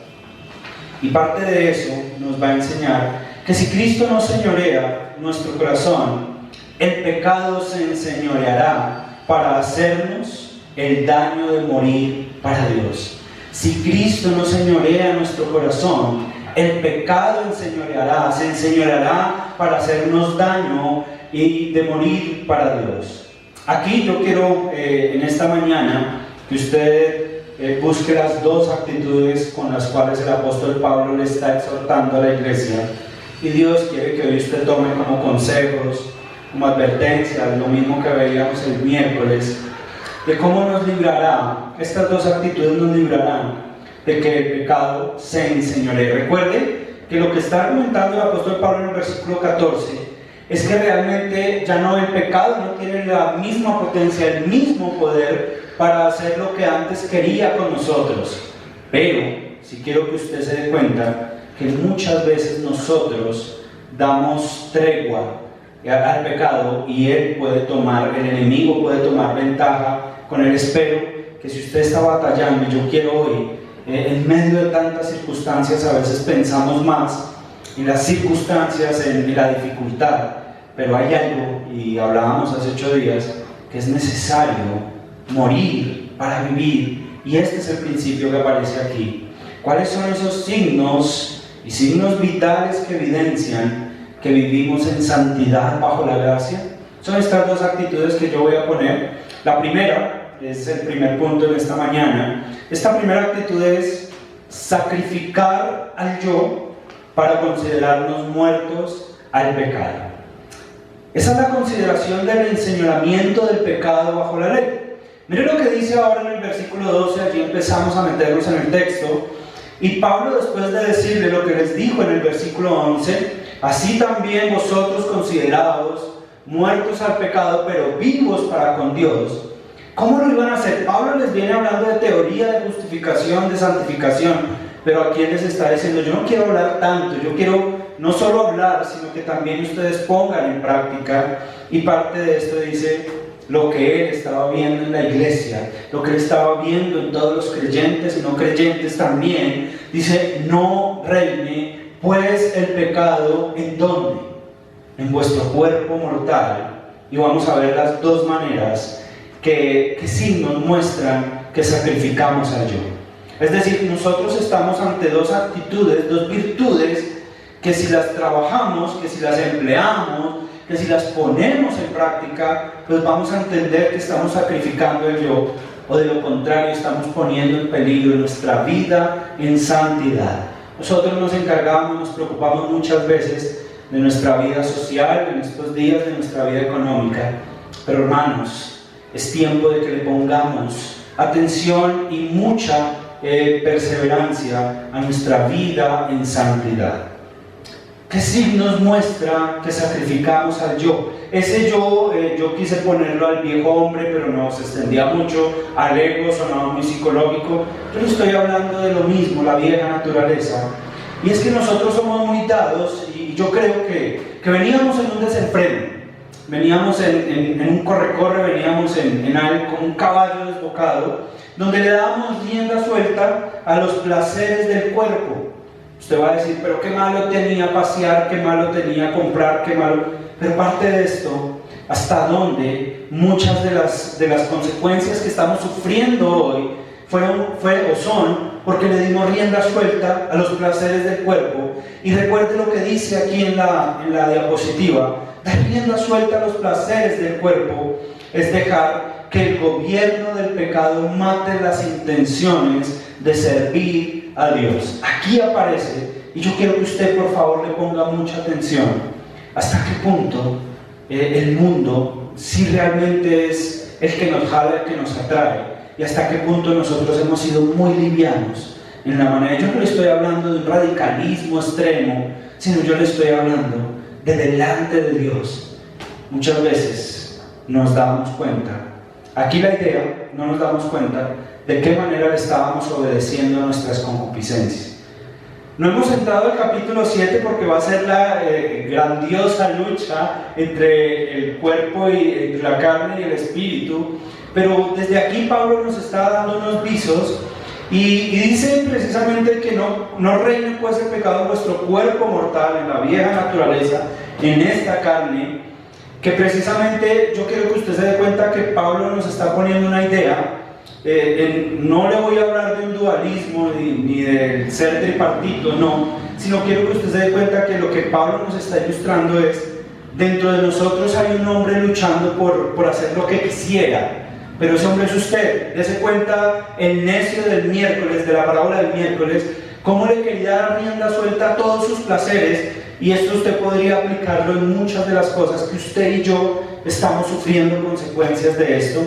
y parte de eso nos va a enseñar que si Cristo no señorea nuestro corazón, el pecado se enseñoreará para hacernos el daño de morir para Dios. Si Cristo no señorea nuestro corazón, el pecado se enseñoreará para hacernos daño y de morir para Dios. Aquí yo quiero en esta mañana que usted busque las dos actitudes con las cuales el apóstol Pablo le está exhortando a la iglesia, y Dios quiere que hoy usted tome como consejos, como advertencias, lo mismo que veíamos el miércoles, de cómo nos librará, estas dos actitudes nos librarán de que el pecado se enseñoree. Recuerde que lo que está argumentando el apóstol Pablo en el versículo 14 es que realmente ya no, el pecado no tiene la misma potencia, el mismo poder para hacer lo que antes quería con nosotros. Pero si quiero que usted se dé cuenta que muchas veces nosotros damos tregua al pecado y el enemigo puede tomar ventaja con él. Espero que si usted está batallando, y yo quiero hoy, en medio de tantas circunstancias, a veces pensamos más en las circunstancias, en la dificultad, pero hay algo, y hablábamos hace 8 días, que es necesario morir para vivir, y este es el principio que aparece aquí. ¿Cuáles son esos signos y signos vitales que evidencian que vivimos en santidad bajo la gracia? Son estas dos actitudes que yo voy a poner. La primera, es el primer punto en esta mañana. Esta primera actitud es sacrificar al yo para considerarnos muertos al pecado. Esa es la consideración del enseñoramiento del pecado bajo la ley. Miren lo que dice ahora en el versículo 12, allí empezamos a meternos en el texto, y Pablo, después de decirle lo que les dijo en el versículo 11, así también vosotros considerados muertos al pecado, pero vivos para con Dios. ¿Cómo lo iban a hacer? Pablo les viene hablando de teoría de justificación, de santificación, pero aquí él les está diciendo, yo no quiero hablar tanto, yo quiero no solo hablar, sino que también ustedes pongan en práctica. Y parte de esto dice lo que él estaba viendo en la iglesia, lo que él estaba viendo en todos los creyentes y no creyentes también. Dice, no reine pues el pecado, ¿en dónde? En vuestro cuerpo mortal. Y vamos a ver las dos maneras que signos muestran que sacrificamos al yo. Es decir, nosotros estamos ante dos actitudes, dos virtudes, que si las trabajamos, que si las empleamos, que si las ponemos en práctica, pues vamos a entender que estamos sacrificando el yo, o de lo contrario estamos poniendo en peligro nuestra vida en santidad. Nosotros nos encargamos, nos preocupamos muchas veces de nuestra vida social, en estos días de nuestra vida económica, pero hermanos, es tiempo de que le pongamos atención y mucha perseverancia a nuestra vida en santidad. ¿Qué signos muestra que sacrificamos al yo? Ese yo quise ponerlo al viejo hombre, pero no se extendía mucho, al ego, sonaba muy psicológico. Yo no estoy hablando de lo mismo, la vieja naturaleza. Y es que nosotros somos muy dados, y yo creo que veníamos en un desenfreno, veníamos en un corre-corre, veníamos en algo, con un caballo desbocado, donde le dábamos rienda suelta a los placeres del cuerpo. Usted va a decir, pero qué malo tenía pasear, qué malo tenía comprar, qué malo. Pero parte de esto, hasta dónde muchas de las consecuencias que estamos sufriendo hoy son porque le dimos rienda suelta a los placeres del cuerpo. Y recuerde lo que dice aquí en la diapositiva: dar rienda suelta a los placeres del cuerpo es dejar que el gobierno del pecado mate las intenciones de servir a Dios. Aquí aparece, y yo quiero que usted por favor le ponga mucha atención, hasta qué punto el mundo si realmente es el que nos jala, el que nos atrae, y hasta qué punto nosotros hemos sido muy livianos en la manera. Yo no le estoy hablando de un radicalismo extremo, sino yo le estoy hablando de delante de Dios. Muchas veces nos damos cuenta, aquí la idea, no nos damos cuenta de qué manera le estábamos obedeciendo a nuestras concupiscencias. No hemos entrado al capítulo 7 porque va a ser la grandiosa lucha entre el cuerpo y entre la carne y el espíritu, pero desde aquí Pablo nos está dando unos visos y dice precisamente que no reine pues el pecado en vuestro cuerpo mortal, en la vieja naturaleza, en esta carne, que precisamente yo quiero que usted se dé cuenta que Pablo nos está poniendo una idea. No le voy a hablar de un dualismo ni del ser tripartito, no, sino quiero que usted se dé cuenta que lo que Pablo nos está ilustrando es, dentro de nosotros hay un hombre luchando por hacer lo que quisiera, pero ese hombre es usted. Dese cuenta el necio del miércoles, de la parábola del miércoles, cómo le quería dar rienda suelta a todos sus placeres, y esto usted podría aplicarlo en muchas de las cosas que usted y yo estamos sufriendo consecuencias de esto.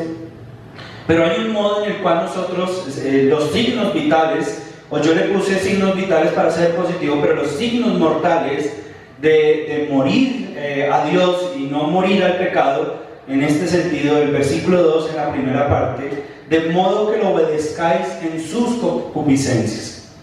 Pero hay un modo en el cual nosotros, los signos vitales, o yo le puse signos vitales para ser positivo, pero los signos mortales de morir a Dios y no morir al pecado, en este sentido, el versículo 2 en la primera parte, de modo que lo obedezcáis en sus concupiscencias.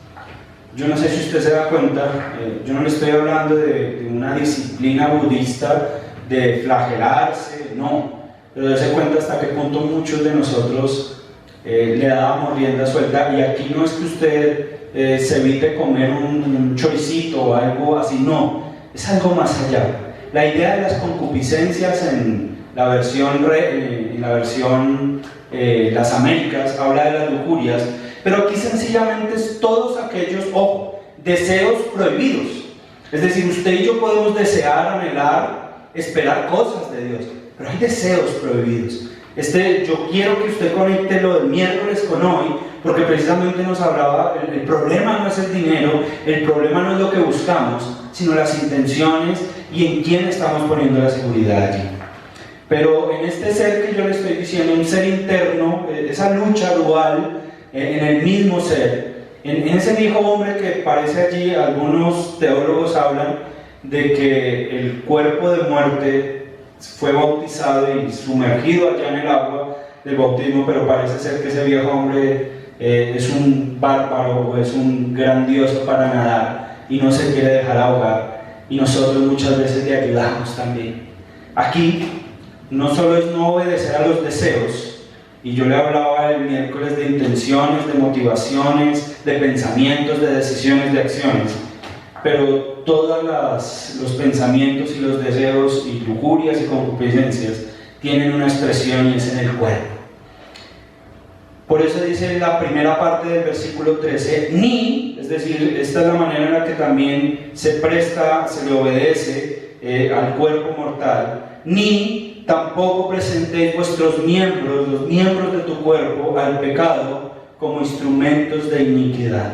Yo no sé si usted se da cuenta, yo no le estoy hablando de una disciplina budista de flagelarse, no. Pero dése cuenta hasta qué punto muchos de nosotros le dábamos rienda suelta, y aquí no es que usted se evite comer un choricito o algo así, no, es algo más allá. La idea de las concupiscencias en la versión Las Américas habla de las lujurias, pero aquí sencillamente es todos aquellos, ojo, deseos prohibidos. Es decir, usted y yo podemos desear, anhelar, esperar cosas de Dios, pero hay deseos prohibidos. Yo quiero que usted conecte lo del miércoles con hoy, porque precisamente nos hablaba, el problema no es el dinero, el problema no es lo que buscamos, sino las intenciones y en quién estamos poniendo la seguridad allí. Pero en este ser que yo le estoy diciendo, un ser interno, esa lucha dual en el mismo ser, en ese viejo hombre que parece allí, algunos teólogos hablan de que el cuerpo de muerte fue bautizado y sumergido allá en el agua del bautismo, pero parece ser que ese viejo hombre es un bárbaro o es un grandioso para nadar y no se quiere dejar ahogar, y nosotros muchas veces le ayudamos también. Aquí no solo es no obedecer a los deseos, y yo le hablaba el miércoles de intenciones, de motivaciones, de pensamientos, de decisiones, de acciones, pero todos los pensamientos y los deseos y lujurias y concupiscencias tienen una expresión, y es en el cuerpo. Por eso dice en la primera parte del versículo 13, ni, es decir, esta es la manera en la que también se presta, se le obedece al cuerpo mortal, ni tampoco presentéis vuestros miembros, los miembros de tu cuerpo, al pecado como instrumentos de iniquidad.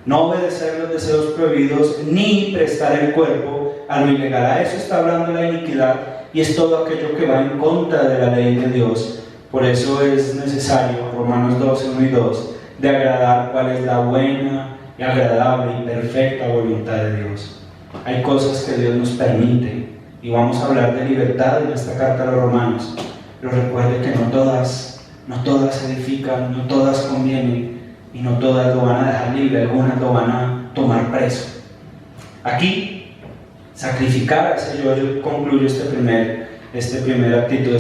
No obedecer los deseos prohibidos, ni prestar el cuerpo a lo ilegal. A eso está hablando la iniquidad, y es todo aquello que va en contra de la ley de Dios. Por eso es necesario, Romanos 12, 1 y 2, de agradar cuál es la buena y agradable y perfecta voluntad de Dios. Hay cosas que Dios nos permite, y vamos a hablar de libertad en esta carta a los romanos, pero recuerde que no todas edifican, no todas convienen, y no todas lo van a dejar libre, algunas lo van a tomar preso. Aquí, sacrificar, yo concluyo esta primera actitud,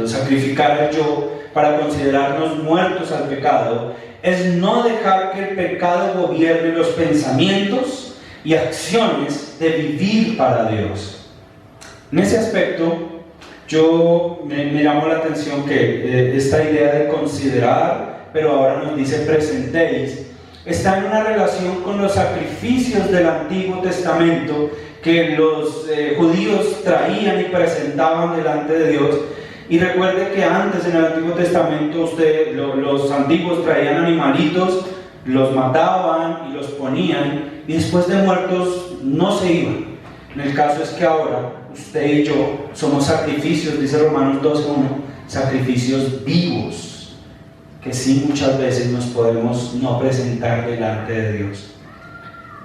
sacrificar al yo para considerarnos muertos al pecado, es no dejar que el pecado gobierne los pensamientos y acciones de vivir para Dios. En ese aspecto, me llamó la atención que esta idea de considerar, pero ahora nos dice presentéis, está en una relación con los sacrificios del Antiguo Testamento que los judíos traían y presentaban delante de Dios, Y recuerde que antes en el Antiguo Testamento los antiguos traían animalitos, los mataban y los ponían, y después de muertos no se iban. En el caso es que ahora usted y yo somos sacrificios, dice Romanos 12:1, sacrificios vivos, que sí muchas veces nos podemos no presentar delante de Dios.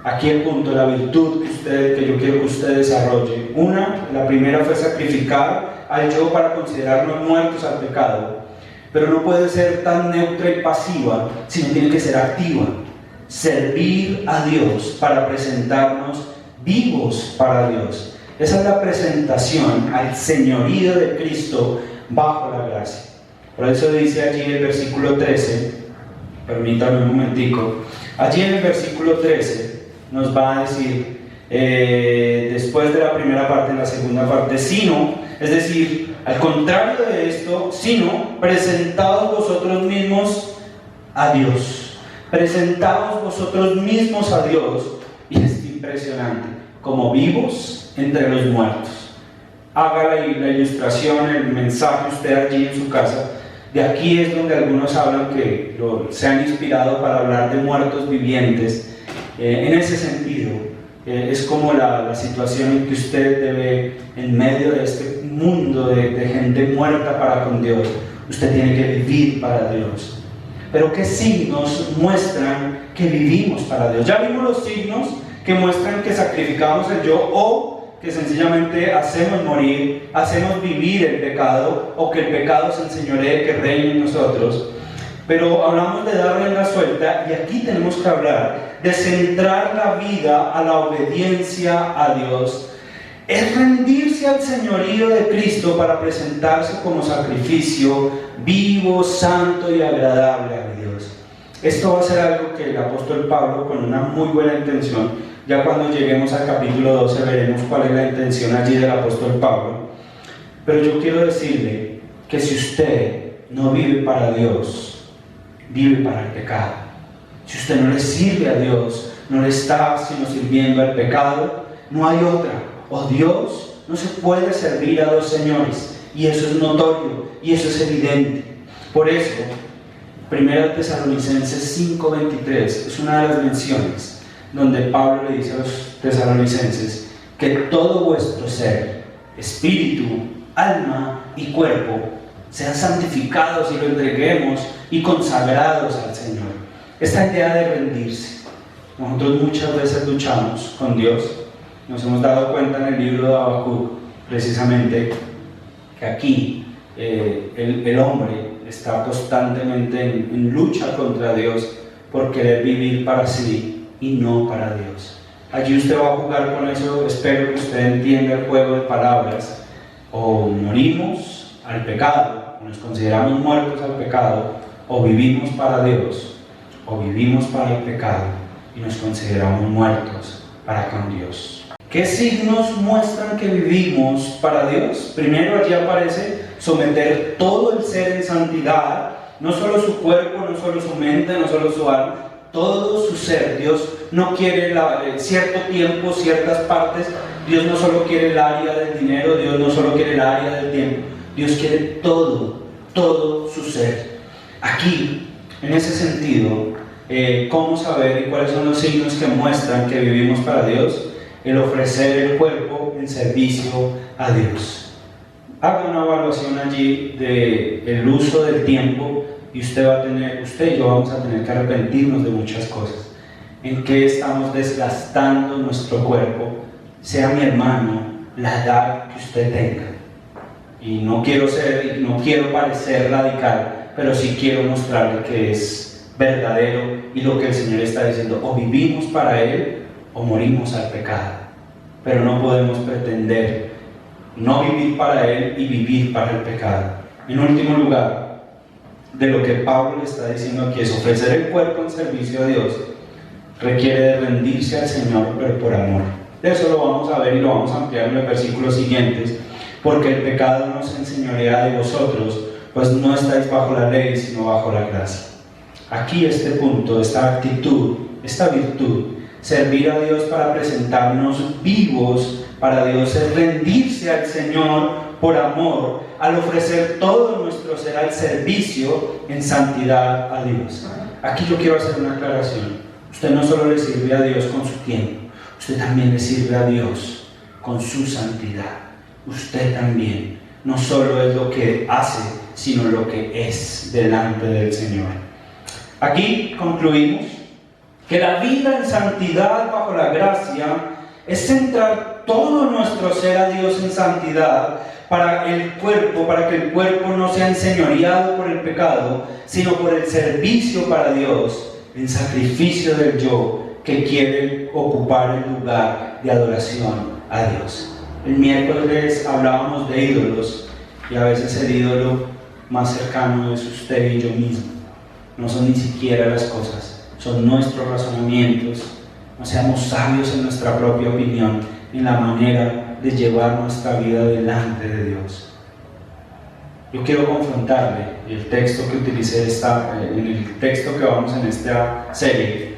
Aquí el punto, la virtud que yo quiero que usted desarrolle. La primera fue sacrificar al yo para considerarnos muertos al pecado, pero no puede ser tan neutra y pasiva, sino tiene que ser activa. Servir a Dios para presentarnos vivos para Dios. Esa es la presentación al señorío de Cristo bajo la gracia. Por eso dice allí el versículo 13, permítame un momentico, allí en el versículo 13 nos va a decir, después de la primera parte, en la segunda parte, sino, es decir, al contrario de esto, sino, presentaos vosotros mismos a Dios. Presentaos vosotros mismos a Dios, y es impresionante, como vivos entre los muertos. Haga la ilustración, el mensaje usted allí en su casa. De aquí es donde algunos hablan que se han inspirado para hablar de muertos vivientes. En ese sentido, es como la situación en que usted debe, en medio de este mundo de gente muerta para con Dios, usted tiene que vivir para Dios. Pero ¿qué signos muestran que vivimos para Dios? Ya vimos los signos que muestran que sacrificamos el yo, o que sencillamente hacemos morir, hacemos vivir el pecado, o que el pecado se enseñoree, que reine en nosotros. Pero hablamos de darle la suelta, y aquí tenemos que hablar de centrar la vida a la obediencia a Dios. Es rendirse al señorío de Cristo para presentarse como sacrificio vivo, santo y agradable a Dios. Esto va a ser algo que el apóstol Pablo, con una muy buena intención, ya cuando lleguemos al capítulo 12 veremos cuál es la intención allí del apóstol Pablo. Pero yo quiero decirle que si usted no vive para Dios, vive para el pecado. Si usted no le sirve a Dios, no le está sino sirviendo al pecado, no hay otra. O Dios, no se puede servir a dos señores, y eso es notorio, y eso es evidente. Por eso, 1 Tesalonicenses 5:23 es una de las menciones donde Pablo le dice a los tesalonicenses que todo vuestro ser, espíritu, alma y cuerpo sean santificados y lo entreguemos y consagrados al Señor. Esta idea de rendirse. Nosotros muchas veces luchamos con Dios. Nos hemos dado cuenta en el libro de Habacuc, precisamente, que aquí el hombre está constantemente en lucha contra Dios por querer vivir para sí y no para Dios. Allí usted va a jugar con eso. Espero que usted entienda el juego de palabras. O morimos al pecado, o nos consideramos muertos al pecado, o vivimos para Dios, o vivimos para el pecado y nos consideramos muertos para con Dios. ¿Qué signos muestran que vivimos para Dios? Primero, allí aparece someter todo el ser en santidad, no solo su cuerpo, no solo su mente, no solo su alma, todo su ser. Dios no quiere cierto tiempo, ciertas partes. Dios no solo quiere el área del dinero, Dios no solo quiere el área del tiempo. Dios quiere todo su ser. Aquí, en ese sentido, ¿cómo saber y cuáles son los signos que muestran que vivimos para Dios? El ofrecer el cuerpo en servicio a Dios. Haga una evaluación allí del uso del tiempo, y usted y yo vamos a tener que arrepentirnos de muchas cosas. ¿En qué estamos desgastando nuestro cuerpo? Sea mi hermano, la edad que usted tenga. Y no quiero parecer radical, pero sí quiero mostrarle que es verdadero y lo que el Señor está diciendo: o vivimos para Él o morimos al pecado. Pero no podemos pretender no vivir para Él y vivir para el pecado. En último lugar, de lo que Pablo le está diciendo aquí es ofrecer el cuerpo en servicio a Dios. Requiere de rendirse al Señor, pero por amor. Eso lo vamos a ver y lo vamos a ampliar en los versículos siguientes. Porque el pecado no se enseñorea de vosotros, pues no estáis bajo la ley, sino bajo la gracia. Aquí este punto, esta actitud, esta virtud, servir a Dios para presentarnos vivos para Dios, es rendirse al Señor por amor, al ofrecer todo nuestro ser al servicio en santidad a Dios. Aquí yo quiero hacer una aclaración. Usted no solo le sirve a Dios con su tiempo, usted también le sirve a Dios con su santidad. Usted también, no solo es lo que hace, sino lo que es delante del Señor. Aquí concluimos que la vida en santidad bajo la gracia es centrar todo nuestro ser a Dios en santidad para que el cuerpo no sea enseñoreado por el pecado, sino por el servicio para Dios, en sacrificio del yo que quiere ocupar el lugar de adoración a Dios. El miércoles hablábamos de ídolos y a veces el ídolo más cercano es usted y yo mismo. No son ni siquiera las cosas, son nuestros razonamientos. No seamos sabios en nuestra propia opinión, en la manera de llevar nuestra vida delante de Dios. Yo quiero confrontarle, y el texto que utilicé en el texto que vamos en esta serie,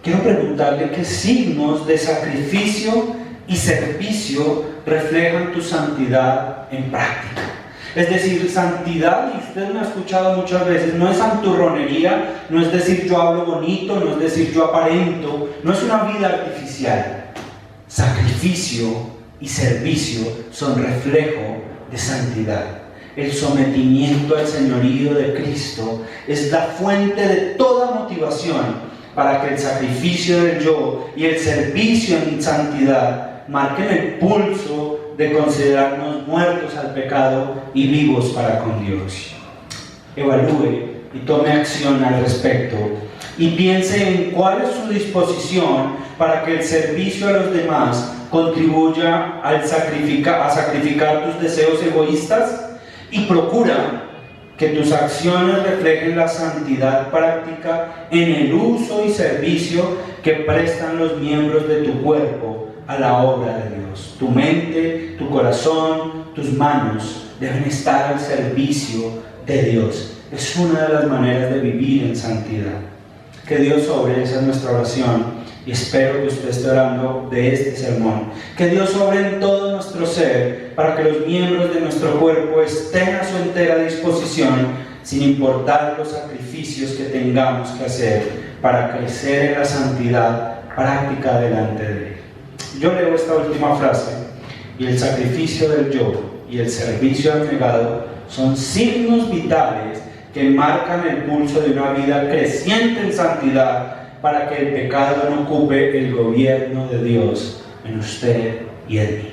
quiero preguntarle qué signos de sacrificio y servicio reflejan tu santidad en práctica. Es decir, santidad, y usted me ha escuchado muchas veces, no es santurronería, no es decir yo hablo bonito, no es decir yo aparento, no es una vida artificial. Sacrificio y servicio son reflejo de santidad. El sometimiento al señorío de Cristo es la fuente de toda motivación para que el sacrificio del yo y el servicio en santidad marquen el pulso de considerarnos muertos al pecado y vivos para con Dios. Evalúe y tome acción al respecto y piense en cuál es su disposición para que el servicio a los demás contribuya a sacrificar tus deseos egoístas, y procura que tus acciones reflejen la santidad práctica en el uso y servicio que prestan los miembros de tu cuerpo a la obra de Dios. Tu mente, tu corazón, tus manos deben estar al servicio de Dios. Es una de las maneras de vivir en santidad. Que Dios obre, esa es nuestra oración, y espero que usted esté orando de este sermón. Que Dios obre en todo nuestro ser para que los miembros de nuestro cuerpo estén a su entera disposición, sin importar los sacrificios que tengamos que hacer para crecer en la santidad práctica delante de Él. Yo leo esta última frase: y el sacrificio del yo y el servicio abnegado son signos vitales que marcan el pulso de una vida creciente en santidad, para que el pecado no ocupe el gobierno de Dios en usted y en mí.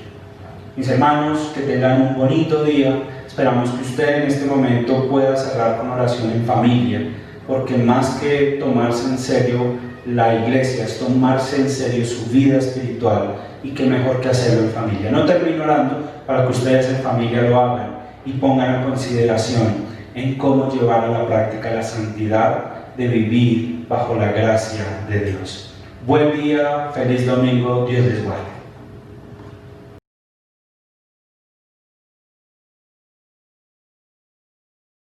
Mis hermanos, que tengan un bonito día. Esperamos que usted en este momento pueda cerrar con oración en familia, porque más que tomarse en serio la iglesia, es tomarse en serio su vida espiritual, y qué mejor que hacerlo en familia. No termino orando para que ustedes en familia lo hagan y pongan a consideración en cómo llevar a la práctica la santidad de vivir bajo la gracia de Dios. Buen día, feliz domingo, Dios les guarde.